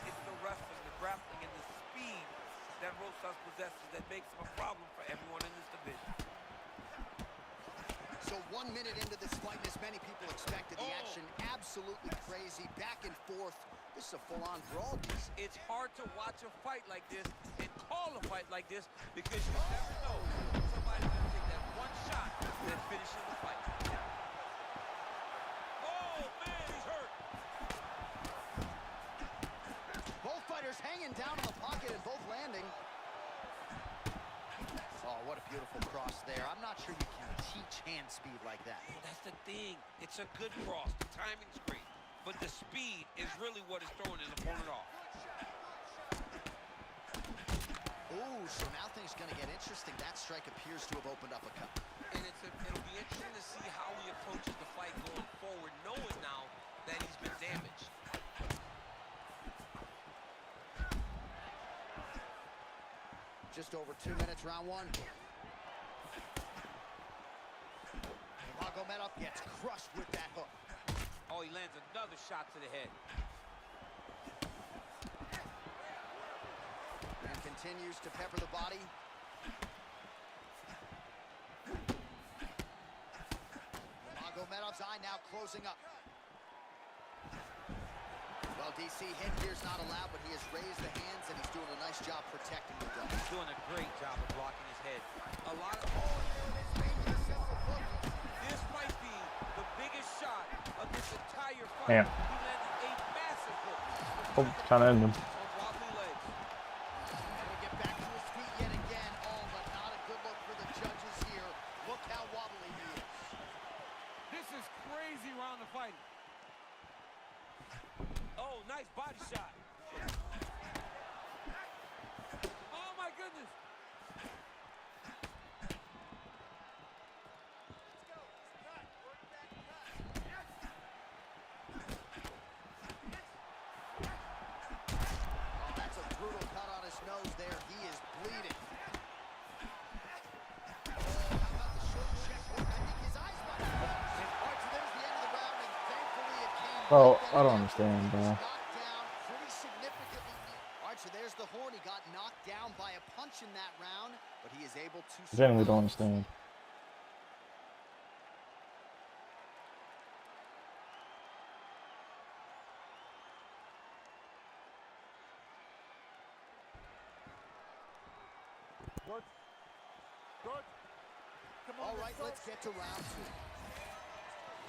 It's the wrestling, the grappling, and the speed that Rosas possesses that makes him a problem for everyone in this division. So 1 minute into this fight, as many people expected, the action absolutely crazy, back and forth. This is a full-on brawl. It's hard to watch a fight like this and call a fight like this because you never know somebody's going to take that one shot that finishes the fight. Oh, man, he's hurt. Both fighters hanging down in the pocket and both landing. Oh, what a beautiful cross there. I'm not sure you can teach hand speed like that. Well, that's the thing. It's a good cross. The timing's great. But the speed is really what is throwing his opponent off. Ooh, so now things are going to get interesting. That strike appears to have opened up a cut. And it'll be interesting to see how he approaches the fight going forward, knowing now that he's been damaged. Just over 2 minutes, round one. Magomedov gets crushed with that hook. Oh, he lands another shot to the head. And continues to pepper the body. Magomedov's eye now closing up. Well, DC, headgear's not allowed, but he has raised the hands, and he's doing a nice job protecting the dome. He's doing a great job of blocking his head. A lot of... This might be the biggest shot of this entire fight. Damn. He landed a massive hook. Oh, trying to end him. On wobbly legs. And we get back to his feet yet again. Oh, but not a good look for the judges here. Look how wobbly he is. This is crazy round of fighting. Oh, nice body shot. Oh, my goodness. Oh, that's a brutal cut on his nose there. He is bleeding. Oh, how about the short check? I think his eyes might have closed. All right, so there's the end of the round, and thankfully it came Bro, right I don't then. understand, He bro. was knocked down pretty significantly. All right, so there's the horn. He got knocked down by a punch in that round, but he is able to Genuinely don't survive. understand. Good. Good. Come on, All right, let's get to round two.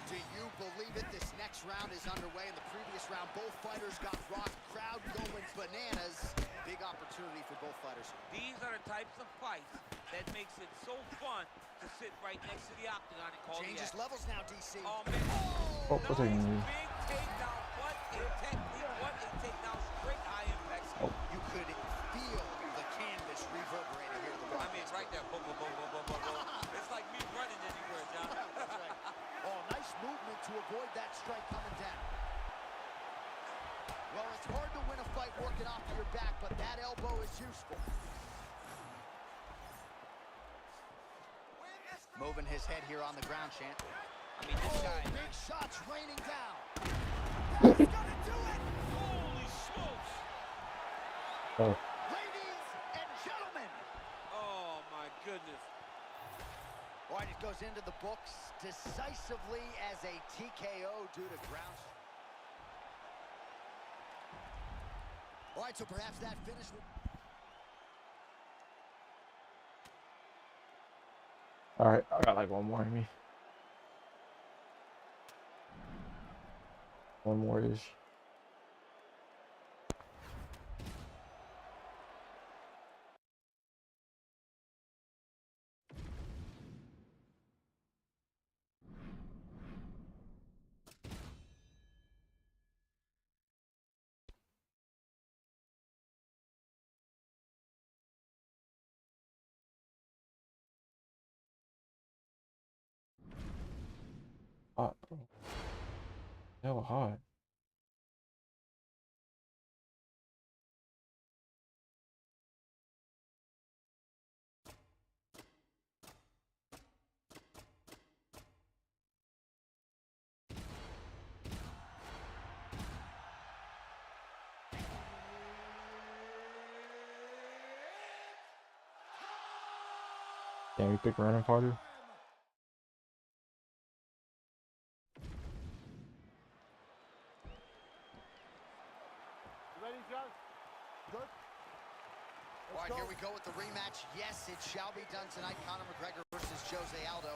Do you believe it? This next round is underway. In the previous round, both fighters got rocked. Crowd going bananas. Big opportunity for both fighters. These are the types of fights that makes it so fun to sit right next to the octagon and call Changes the action. levels now, DC. Oh, man. Oh, what's taking me? Big takedown. What a technique. What a takedown. Straight high impact. Oh. You could feel the canvas reverberating here at the I mean, broadcast. right there. Boom, boom, boom, boom, boom, boom, boom. It's like me running anywhere, John. That's right. Oh, nice movement to avoid that strike coming down. Well, it's hard to win a fight working off of your back, but that elbow is useful. Moving his head here on the ground, Champ. I mean, this guy. Big shots raining down. He's gonna do it! Holy smokes. Oh, Ladies and gentlemen. Oh, my goodness. All right, it goes into the books decisively as a TKO due to ground. All right, so perhaps that finish will... all right. I got like one more in me. One more ish. Hot, bro. Hell hot. Can we pick random fighter? You ready, John? Good. All right, here we go with the rematch. Yes, it shall be done tonight. Conor McGregor versus Jose Aldo.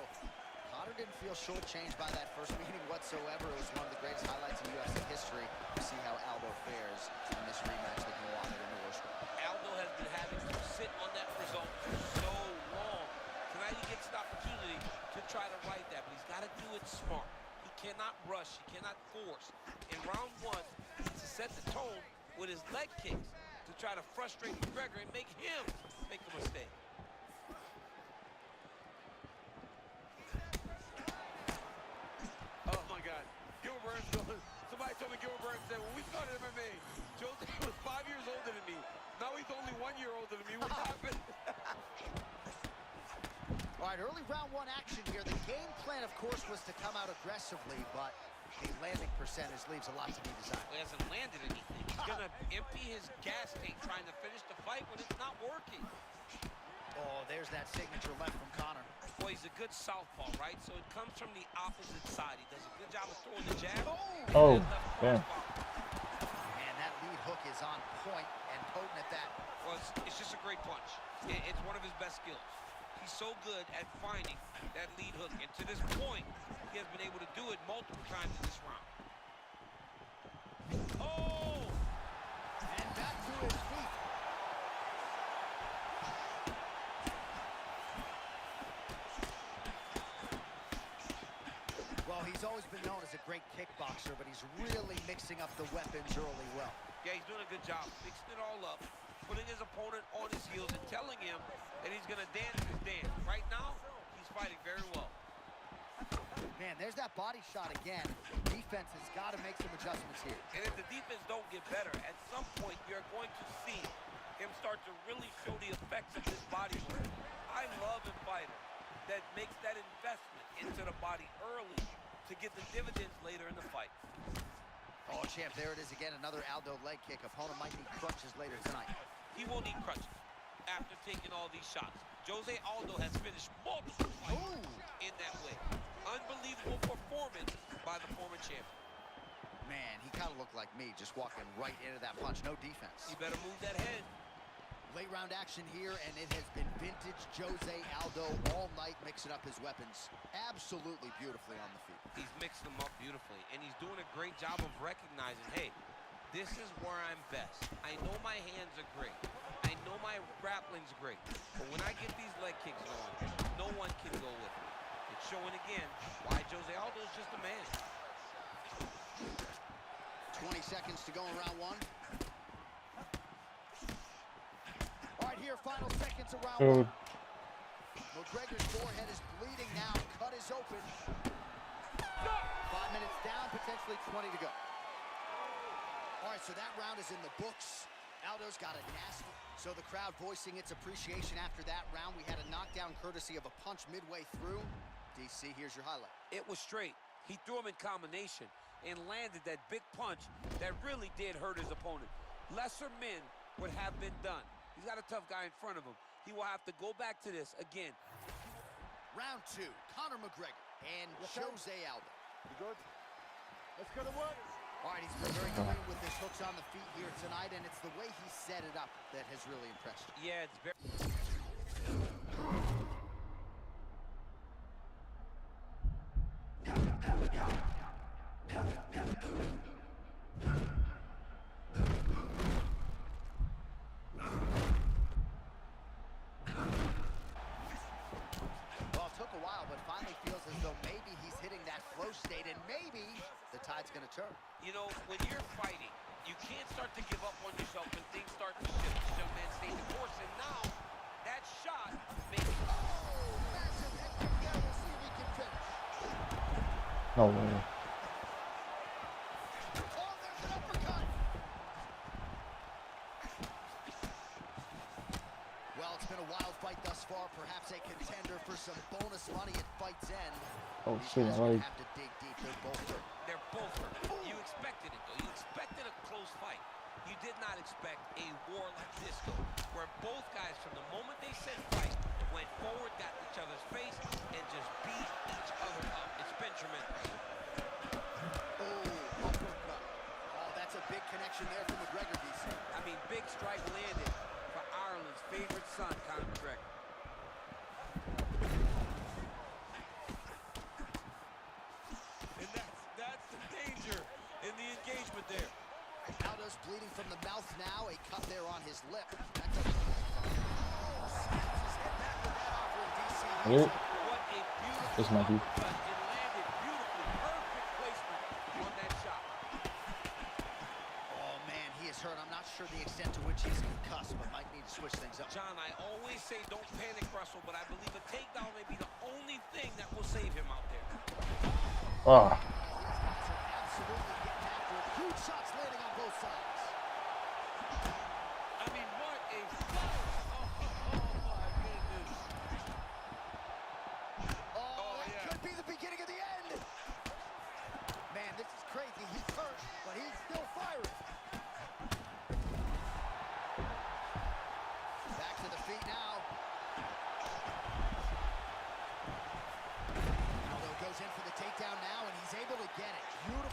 Conor didn't feel shortchanged by that first meeting whatsoever. It was one of the greatest highlights in UFC history. We'll see how Aldo fares in this rematch that can walk it into Worcester. Aldo has been having to sit on that result for so long. Tonight he gets an opportunity to try to right that, but he's got to do it smart. He cannot rush. He cannot force. In round one, he needs to set the tone with his leg kicks to try to frustrate McGregor and make him make a mistake. Oh, my God. Gilbert Burns going. All right, early round one action here. The game plan, of course, was to come out aggressively, but the landing percentage leaves a lot to be desired. He hasn't landed anything. He's going to empty his gas tank trying to finish the fight when it's not working. Oh, there's that signature left from Conor. Boy, he's a good southpaw, right? So it comes from the opposite side. He does a good job of throwing the jab. Oh, and left damn. crossbar. And that lead hook is on point and potent at that. Well, it's just a great punch. It's one of his best skills. He's so good at finding that lead hook. And to this point, he has been able to do it multiple times in this round. Oh! And back to his feet. Well, he's always been known as a great kickboxer, but he's really mixing up the weapons early well. Yeah, he's doing a good job mixing it all up, putting his opponent on his heels and telling him that he's going to dance his dance. Right now, he's fighting very well. Man, there's that body shot again. Defense has got to make some adjustments here. And if the defense don't get better, at some point you're going to see him start to really show the effects of this body work. I love a fighter that makes that investment into the body early to get the dividends later in the fight. Oh, champ, there it is again. Another Aldo leg kick. Opponent might need crutches later tonight. He will need crutches after taking all these shots. Jose Aldo has finished multiple fights in that way. Unbelievable performance by the former champion. Man, he kind of looked like me, just walking right into that punch. No defense. You better move that head. Late round action here, and it has been vintage Jose Aldo all night, mixing up his weapons absolutely beautifully on the feet. He's mixing them up beautifully, and he's doing a great job of recognizing, hey, this is where I'm best. I know my hands are great. I know my grappling's great. But when I get these leg kicks going, no one can go with it. It's showing again why Jose Aldo is just a man. 20 seconds to go in round one. All right, here, final seconds of round one. McGregor's forehead is bleeding now. Cut is open. 5 minutes down, potentially 20 to go. All right, so that round is in the books. Aldo's got a nasty. So the crowd voicing its appreciation after that round. We had a knockdown courtesy of a punch midway through. DC, here's your highlight. It was straight. He threw him in combination and landed that big punch that really did hurt his opponent. Lesser men would have been done. He's got a tough guy in front of him. He will have to go back to this again. Round two, Conor McGregor and Jose Aldo. You good? Let's go to work. All right, he's been very clean with his hooks on the feet here tonight, and it's the way he set it up that has really impressed you. Yeah, it's very... Well, it took a while, but finally feels as though maybe he's hitting that flow state, and maybe the tide's going to turn. You know, when you're fighting, you can't start to give up on yourself when things start to shift. Young man stays the course, and now that shot makes... Oh, massive head kick there. We'll see if he can finish. No way. Oh, there's an uppercut. Well, it's been a wild fight thus far. Perhaps a contender for some bonus money at fight's end. Oh These shit, guys I are gonna like. have to dig deep. They're both hurt. They're both hurt. You expected it, though. You expected a close fight. You did not expect a war like this, though, where both guys, from the moment they said fight, went forward, got in each other's face, and just beat each other up. It's been tremendous. Oh, uppercut. Oh, that's a big connection there from McGregor, DC. I mean, big strike landed for Ireland's favorite son, Conor McGregor. And that's the danger in the engagement there. Aldo's bleeding from the mouth now. A cut there on his lip. That's a... Here. What a beautiful This might be. uppercut. It landed beautifully. Perfect placement on that shot. Oh, man, he is hurt. I'm not sure the extent to which he's concussed, but might need to switch things up. John, I always say don't panic wrestle, but I believe a takedown may be the only thing that will save him out there. Ah. Absolutely getting after it. Huge shots landing on both sides. I mean, what a fight! Oh, my goodness.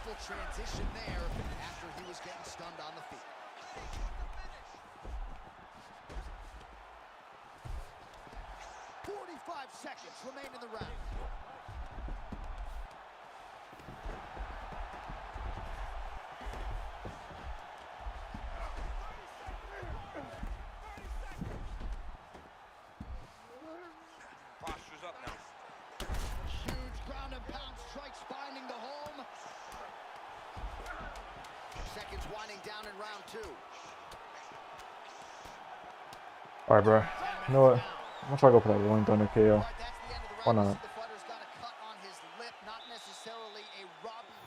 Successful transition there after he was getting stunned on the feet. "45 seconds remain in the round." Posture's up now. Huge ground and pound strikes finding the home. Seconds winding down in round 2. Alright, bro. You know what? I'm gonna try to go for that Rolling Thunder KO. All right, that's the end of the Why round. not? The fighter's got a cut on his lip, not necessarily a Robbie.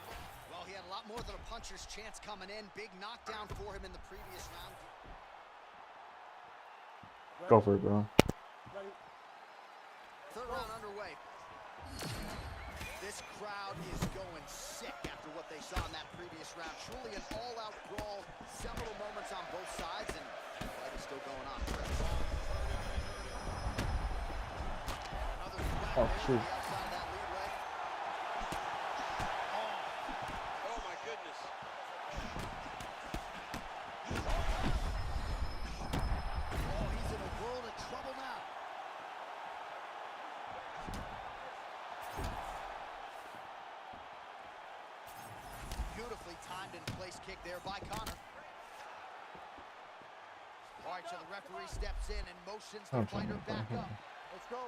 Well, he had a lot more than a puncher's chance coming in. Big knockdown for him in the previous round. Go for it, bro. Ready? Third round underway. This crowd is going sick after what they saw in that previous round. Truly an all-out brawl. Several moments on both sides, and the fight is still going on. Another threat Oh, there shoot. on the outside of that lead leg. Oh my goodness. Oh, he's in a world of trouble now. Beautifully timed and place kick there by Connor. All right, so the referee steps in and motions the fighter back up. Let's go.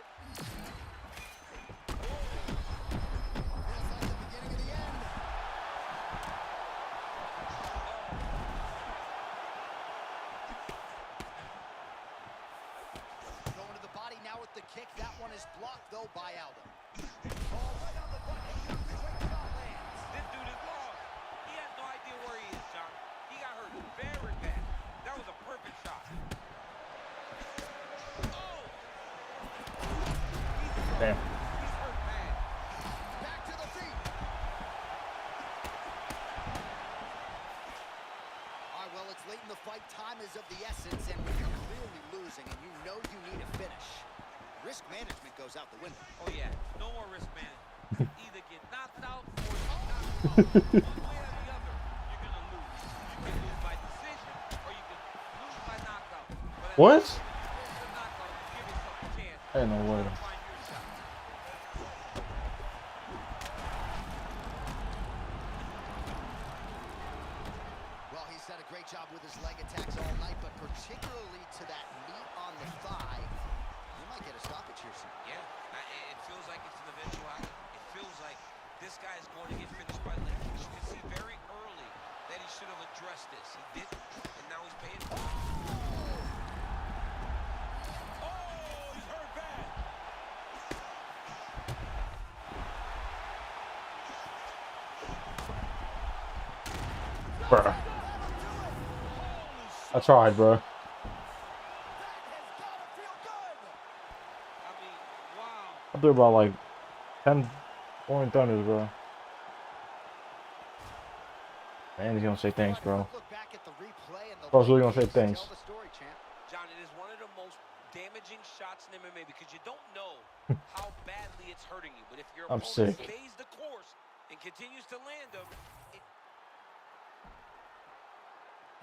Feels like the beginning of the end. Going to the body now with the kick. That one is blocked, though, by Aldo. Oh, right on the button. Straight shot lands. This dude is lost. He has no idea where he is, John. He got hurt very bad. That was a perfect shot. Oh! Damn. He's hurt bad. Back to the feet. All right, well, it's late in the fight. Time is of the essence, and when you're clearly losing and you know you need a finish, risk management goes out the window. Oh, yeah. No more risk management. Either get knocked out or get knocked out. One way or the other, you're going to lose. You can lose by decision or you can lose by knockout. But at What? least the knockout, give yourself a chance Ain't no way. to find your shot. Well, he's done a great job with his leg attacks all night, but particularly to that knee on the thigh, he might get a stoppage here soon. Yeah, it feels like it's an eventuality. It feels like this guy is going to get finished by linkage. You can see very early that he should have addressed this. He didn't, and now he's paying for it. Oh, he's hurt bad. Bruh. I tried, bro. I mean, wow. I threw about like 10 Rolling Thunders, bro. Man, he's gonna say thanks, bro. Look back at the replay and the Bro's really gonna say tell thanks. the story, champ. John, it is one of the most damaging shots in MMA because you don't know how badly it's hurting you. But if your I'm opponent sick. stays the course and continues to land them,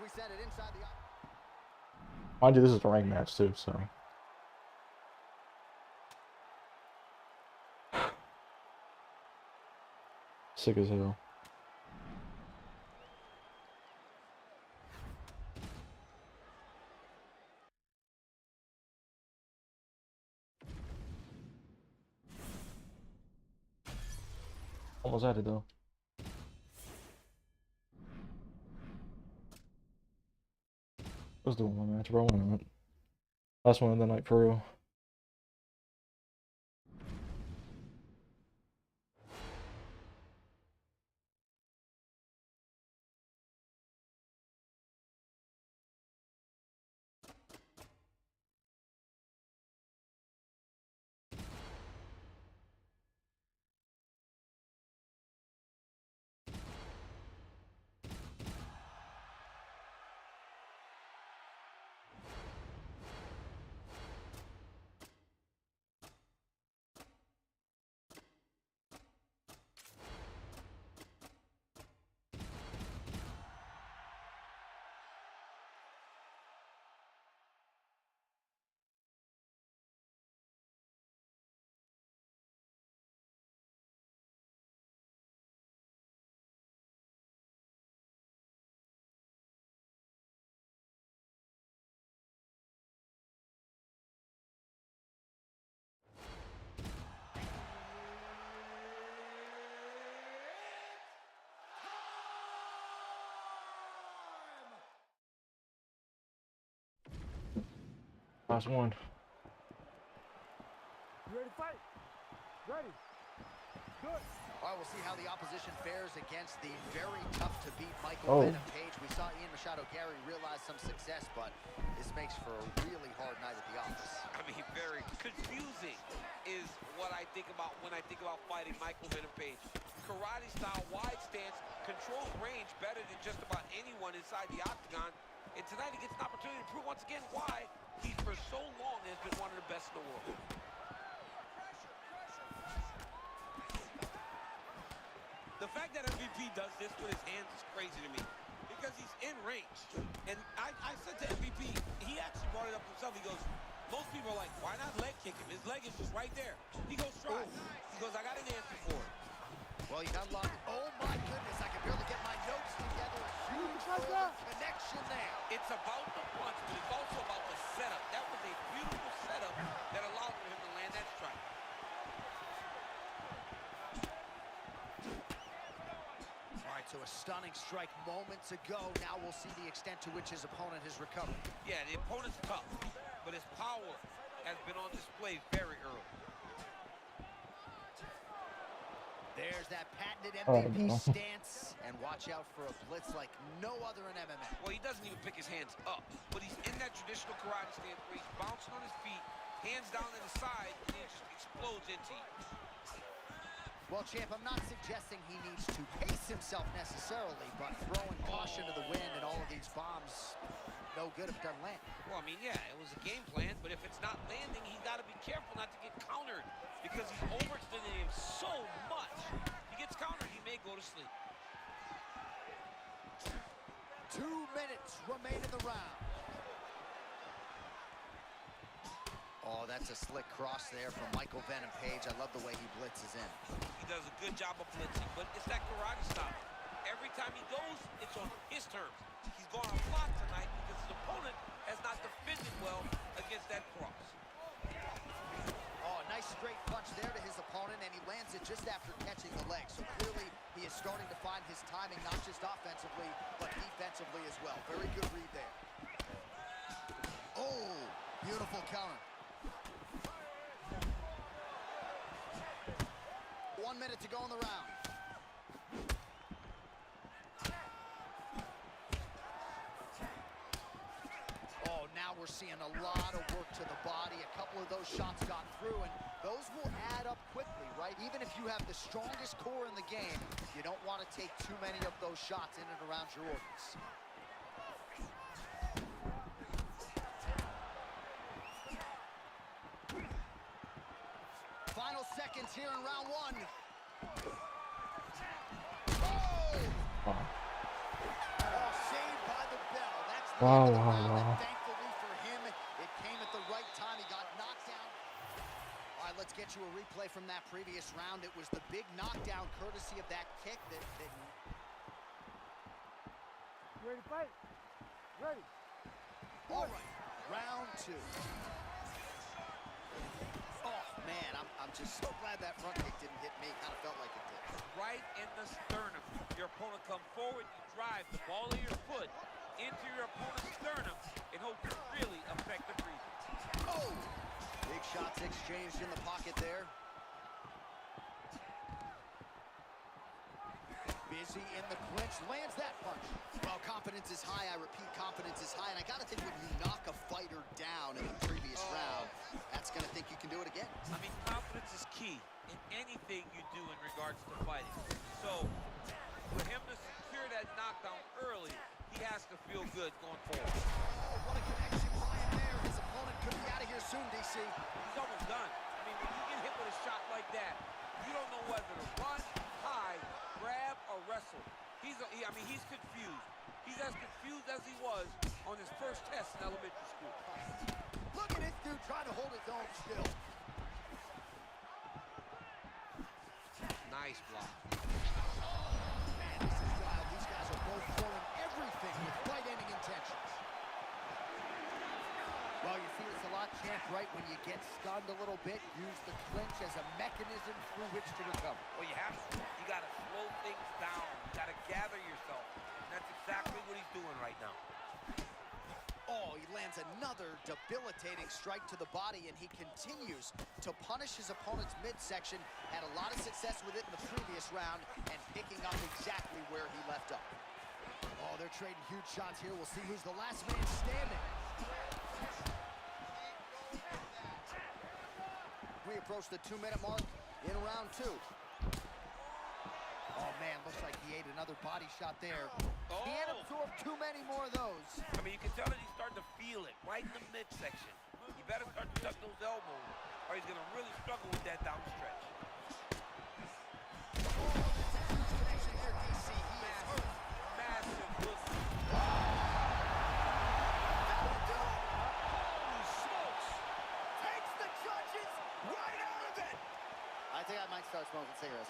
We sent it inside the. Mind you, this is a ranked match too, so. Sick as hell. Almost had it though. Let's do one match, bro. Why not? Last one of the night for real. Last one. You ready to fight? Ready. Good. All right, we'll see how the opposition fares against the very tough-to-beat Michael Oh. Venom Page. We saw Ian Machado Gary realize some success, but this makes for a really hard night at the office. I mean, very confusing is what I think about when I think about fighting Michael Venom Page. Karate style, wide stance, controls range better than just about anyone inside the octagon. And tonight he gets an opportunity to prove once again why he for so long has been one of the best in the world. The fact that MVP does this with his hands is crazy to me because he's in range. And I said to MVP, he actually brought it up himself. He goes, most people are like, why not leg kick him? His leg is just right there. He goes, try. He goes, I got an answer for it. Well, you got a lot. Oh, my goodness. I can barely get my notes together. Huge connection there. It's about the punch, but it's also about the setup. That was a beautiful setup that allowed for him to land that strike. All right, so a stunning strike moments ago. Now we'll see the extent to which his opponent has recovered. Yeah, the opponent's tough, but his power has been on display very early. There's that patented Oh, MVP no. stance. And watch out for a blitz like no other in MMA. Well, he doesn't even pick his hands up, but he's in that traditional karate stance where he's bouncing on his feet, hands down to the side, and he just explodes into you. Well, champ, I'm not suggesting he needs to pace himself necessarily, but throwing caution to the wind and all of these bombs, no good if it doesn't land. Well, I mean, yeah, it was a game plan, but if it's not landing, he's got to be careful not to get countered because he's overextending him so much. If he gets countered, he may go to sleep. 2 minutes remain in the round. Oh, that's a slick cross there from Michael Venom Page. I love the way he blitzes in. He does a good job of blitzing, but it's that karate style. Every time he goes, it's on his terms. He's gone on block tonight because his opponent has not defended well against that cross. Oh, nice straight punch there to his opponent, and he lands it just after catching the leg. So clearly, he is starting to find his timing, not just offensively, but defensively as well. Very good read there. Oh, beautiful counter. 1 minute to go in the round. Oh, now we're seeing a lot of work to the body. A couple of those shots got through, and those will add up quickly, right? Even if you have the strongest core in the game, you don't want to take too many of those shots in and around your organs. Final seconds here in round one. Oh! Wow. Oh, saved by the bell. That's the Wow, end of the wow, round, wow. and thankfully for him, it came at the right time. He got knocked down. All right, let's get you a replay from that previous round. It was the big knockdown courtesy of that kick that You ready to fight? Ready. All right, round two. Oh, man, I'm just so glad that front kick didn't hit me. Kind of felt like it did. Right in the sternum. Your opponent come forward, you drive the ball of your foot into your opponent's sternum and hope to really affect the breathing. Oh! Big shots exchanged in the pocket there. Busy in the clinch, lands that punch. Well, confidence is high. I repeat, confidence is high. And I got to think when you knock a fighter down in the previous round, that's going to think you can do it again. I mean, confidence is key in anything you do in regards to fighting. So, for him to secure that knockdown early, he has to feel good going forward. Oh, what a connection by him there. His opponent could be out of here soon, DC. He's almost done. I mean, when you get hit with a shot like that, you don't know whether to run, hide, grab, or wrestle. He's confused. He's as confused as he was on his first test in elementary school. Look at this dude trying to hold his own still. Nice block. Man, this is wild. These guys are both throwing everything with fight-ending intentions. Well, you see this a lot, champ, right? When you get stunned a little bit, use the clinch as a mechanism through which to recover. Well, you have to. You got to slow things down. You got to gather yourself. And that's exactly what he's doing right now. Oh, he lands another debilitating strike to the body, and he continues to punish his opponent's midsection. Had a lot of success with it in the previous round and picking up exactly where he left off. Oh, they're trading huge shots here. We'll see who's the last man standing. We approach the 2-minute mark in round 2. Oh, man, looks like he ate another body shot there. Oh. He can't absorb too many more of those. I mean, you can tell that he's starting to feel it right in the midsection. You better start to tuck those elbows, or he's going to really struggle with that down stretch. Connection here, DC. He is hurt. Massive push. Holy smokes! Takes the judges right out of it! I think I might start smoking cigarettes.